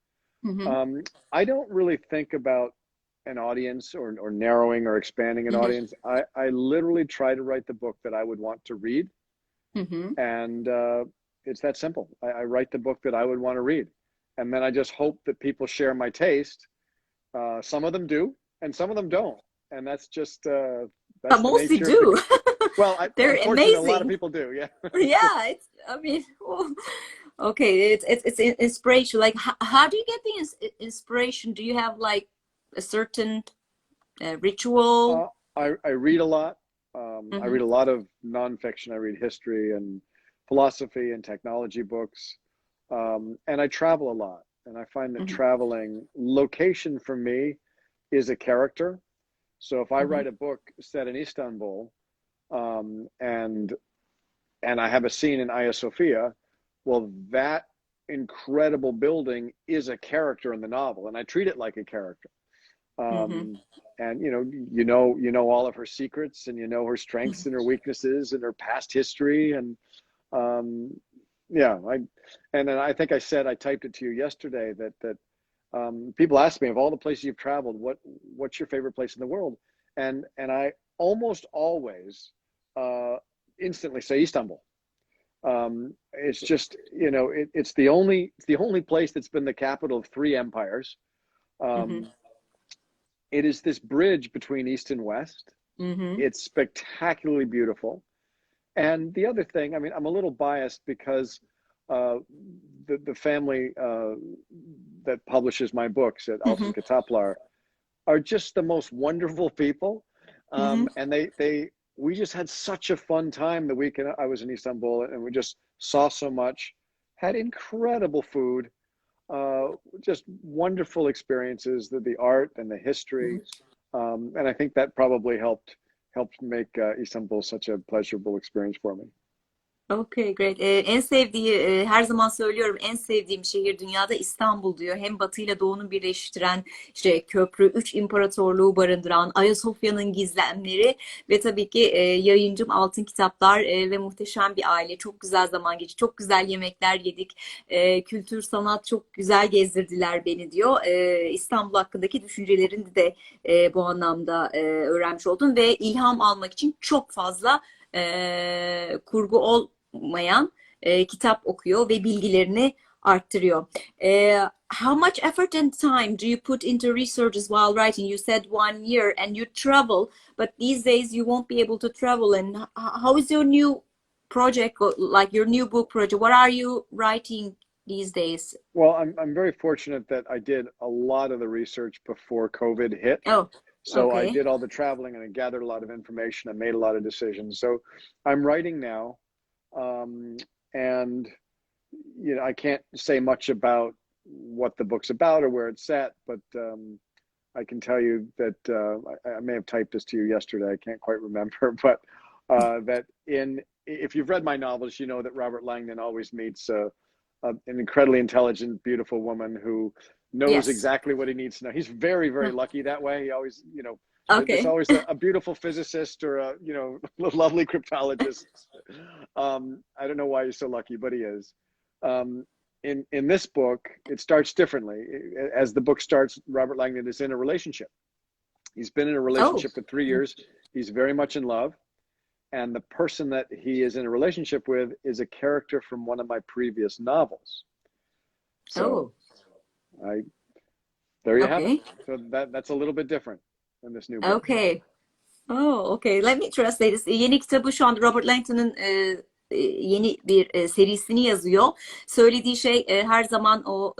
Mm-hmm. I don't really think about an audience or narrowing or expanding an Mm-hmm. audience. I literally try to write the book that I would want to read, Mm-hmm. and it's that simple. I write the book that I would want to read, and then I just hope that people share my taste. Some of them do, and some of them don't, and that's just But that's the mostly nature of the. do. Well, They're unfortunately, a lot of amazing. people do. Yeah. Yeah, it's. I mean, oh, okay, it's inspiration. Like, how do you get the inspiration? Do you have like a certain ritual? Uh, I read a lot. I Mm-hmm. read a lot of nonfiction. I read history and philosophy and technology books. And I travel a lot. And I find that Mm-hmm. traveling, location for me is a character. So if I Mm-hmm. write a book set in Istanbul, um, and and I have a scene in Hagia Sophia, well, that incredible building is a character in the novel, and I treat it like a character. Mm-hmm. um, and you know all of her secrets, and you know her strengths and her weaknesses and her past history, and um, yeah, and then I think I said, I typed it to you yesterday, that people ask me, of all the places you've traveled, what's your favorite place in the world, and I almost always uh, instantly say Istanbul. It's just, it's the only place that's been the capital of three empires. Mm-hmm. um, it is this bridge between East and West. Mm-hmm. It's spectacularly beautiful. And the other thing, I mean, I'm a little biased because uh, the family that publishes my books at Altın Mhm, Kitaplar are just the most wonderful people. mhm. And we just had such a fun time the weekend I was in Istanbul, and we just saw so much, had incredible food, just wonderful experiences, the art and the history. And I think that probably helped make Istanbul such a pleasurable experience for me. Okay, great. En sevdiği, her zaman söylüyorum, en sevdiğim şehir dünyada İstanbul diyor. Hem Batı ile Doğu'nu birleştiren işte köprü, üç imparatorluğu barındıran, Ayasofya'nın gizemleri ve tabii ki yayıncım Altın Kitaplar ve muhteşem bir aile. Çok güzel zaman geçti, çok güzel yemekler yedik. Kültür, sanat çok güzel gezdirdiler beni diyor. İstanbul hakkındaki düşüncelerini de bu anlamda öğrenmiş oldum ve ilham almak için çok fazla kurgu olmayan kitap okuyor ve bilgilerini arttırıyor. How much effort and time do you put into researches while writing? You said 1 year and you travel, but these days you won't be able to travel. And how is your new project, like your new book project? What are you writing these days? Well, I'm very fortunate that I did a lot of the research before COVID hit. Oh, So I okay. did all the traveling and I gathered a lot of information. I made a lot of decisions. So I'm writing now, and I can't say much about what the book's about or where it's set, but I can tell you that I may have typed this to you yesterday. I can't quite remember, but that if you've read my novels, you know that Robert Langdon always meets an incredibly intelligent, beautiful woman who knows Yes. exactly what he needs to know. He's very, very lucky that way. He always, there's Okay. always a beautiful physicist or a, lovely cryptologist. I don't know why he's so lucky, but he is. In this book, it starts differently. As the book starts, Robert Langdon is in a relationship. He's been in a relationship for 3 years. He's very much in love. And the person that he is in a relationship with is a character from one of my previous novels. So there you have it. Okay. So that's a little bit different in this new book. Okay. Oh, okay. Let me translate this. Yeni kitabı şu anda Robert Langton'un yeni bir serisini yazıyor. Söylediği şey her zaman o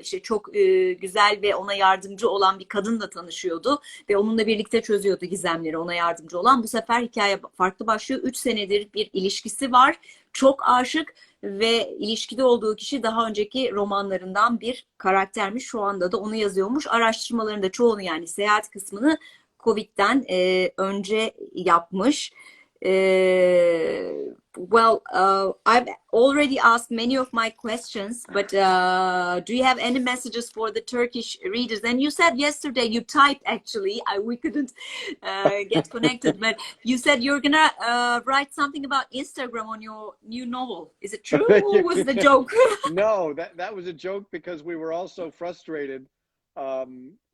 işte çok güzel ve ona yardımcı olan bir kadınla tanışıyordu ve onunla birlikte çözüyordu gizemleri, ona yardımcı olan. Bu sefer hikaye farklı başlıyor. 3 senedir bir ilişkisi var. Çok aşık ve ilişkide olduğu kişi daha önceki romanlarından bir karaktermiş. Şu anda da onu yazıyormuş. Araştırmalarında çoğunu, yani seyahat kısmını Covid'den önce yapmış. I've already asked many of my questions, but do you have any messages for the Turkish readers? And you said yesterday you typed, actually, we couldn't get connected, but you said you're gonna write something about Instagram on your new novel. Is it true, or was it a joke? No, that was a joke because we were all so frustrated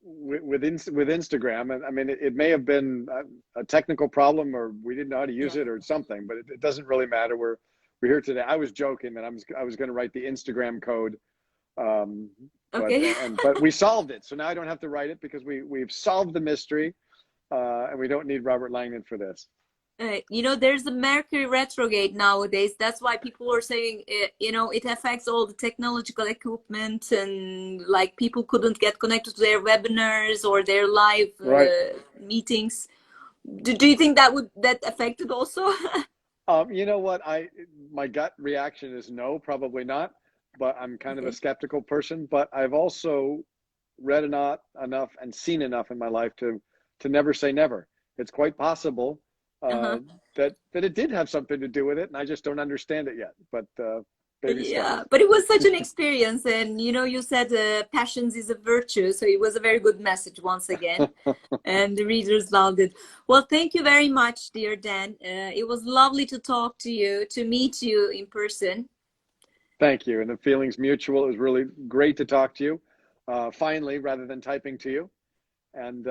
with Instagram, and I mean it may have been a technical problem, or we didn't know how to use it or something, but it doesn't really matter. We're here today. I was joking that I was going to write the Instagram code, Okay. but we solved it, so now I don't have to write it because we've solved the mystery, and we don't need Robert Langdon for this. There's a Mercury retrograde nowadays. That's why people are saying, it affects all the technological equipment, and like people couldn't get connected to their webinars or their live meetings. Do you think that affected also? You know what? My gut reaction is no, probably not. But I'm kind of a skeptical person. But I've also read enough and seen enough in my life to never say never. It's quite possible that it did have something to do with it, and I just don't understand it yet. But baby steps. But it was such an experience, and you said passions is a virtue, so it was a very good message once again, and the readers loved it. Well, thank you very much, dear Dan. It was lovely to talk to you, to meet you in person. Thank you, and the feeling's mutual. It was really great to talk to you, finally, rather than typing to you. And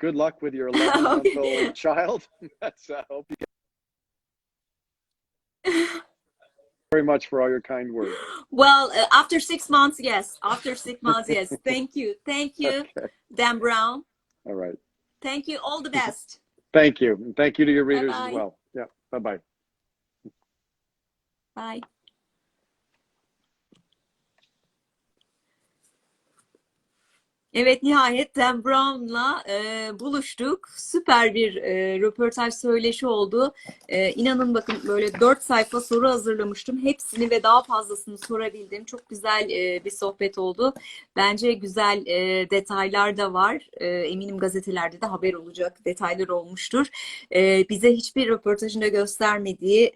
good luck with your 11-month-old child. I hope you get very much for all your kind words. Well, after 6 months, yes. After 6 months, yes. Thank you. Thank you, Okay. Dan Brown. All right. Thank you. All the best. Thank you. And thank you to your readers Bye-bye. as well. Yeah. Bye-bye. Bye. Evet, nihayet Dan Brown'la buluştuk. Süper bir röportaj söyleşi oldu. İnanın bakın böyle 4 sayfa soru hazırlamıştım. Hepsini ve daha fazlasını sorabildim. Çok güzel bir sohbet oldu. Bence güzel detaylar da var. Eminim gazetelerde de haber olacak detaylar olmuştur. Bize hiçbir röportajında göstermediği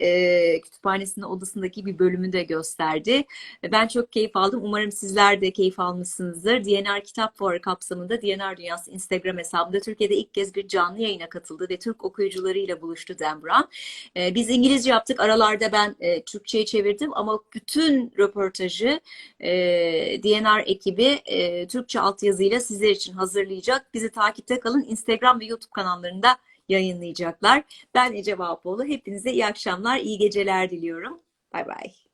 kütüphanesinin odasındaki bir bölümü de gösterdi. Ben çok keyif aldım. Umarım sizler de keyif almışsınızdır. DNR Kitap Fuarı kapsamında DNR Dünyası Instagram hesabında Türkiye'de ilk kez bir canlı yayına katıldı ve Türk okuyucularıyla buluştu Dan Brown. Biz İngilizce yaptık. Aralarda ben Türkçe'ye çevirdim ama bütün röportajı DNR ekibi Türkçe altyazıyla sizler için hazırlayacak. Bizi takipte kalın. Instagram ve YouTube kanallarında yayınlayacaklar. Ben Ece Vahapoğlu. Hepinize iyi akşamlar, iyi geceler diliyorum. Bay bay.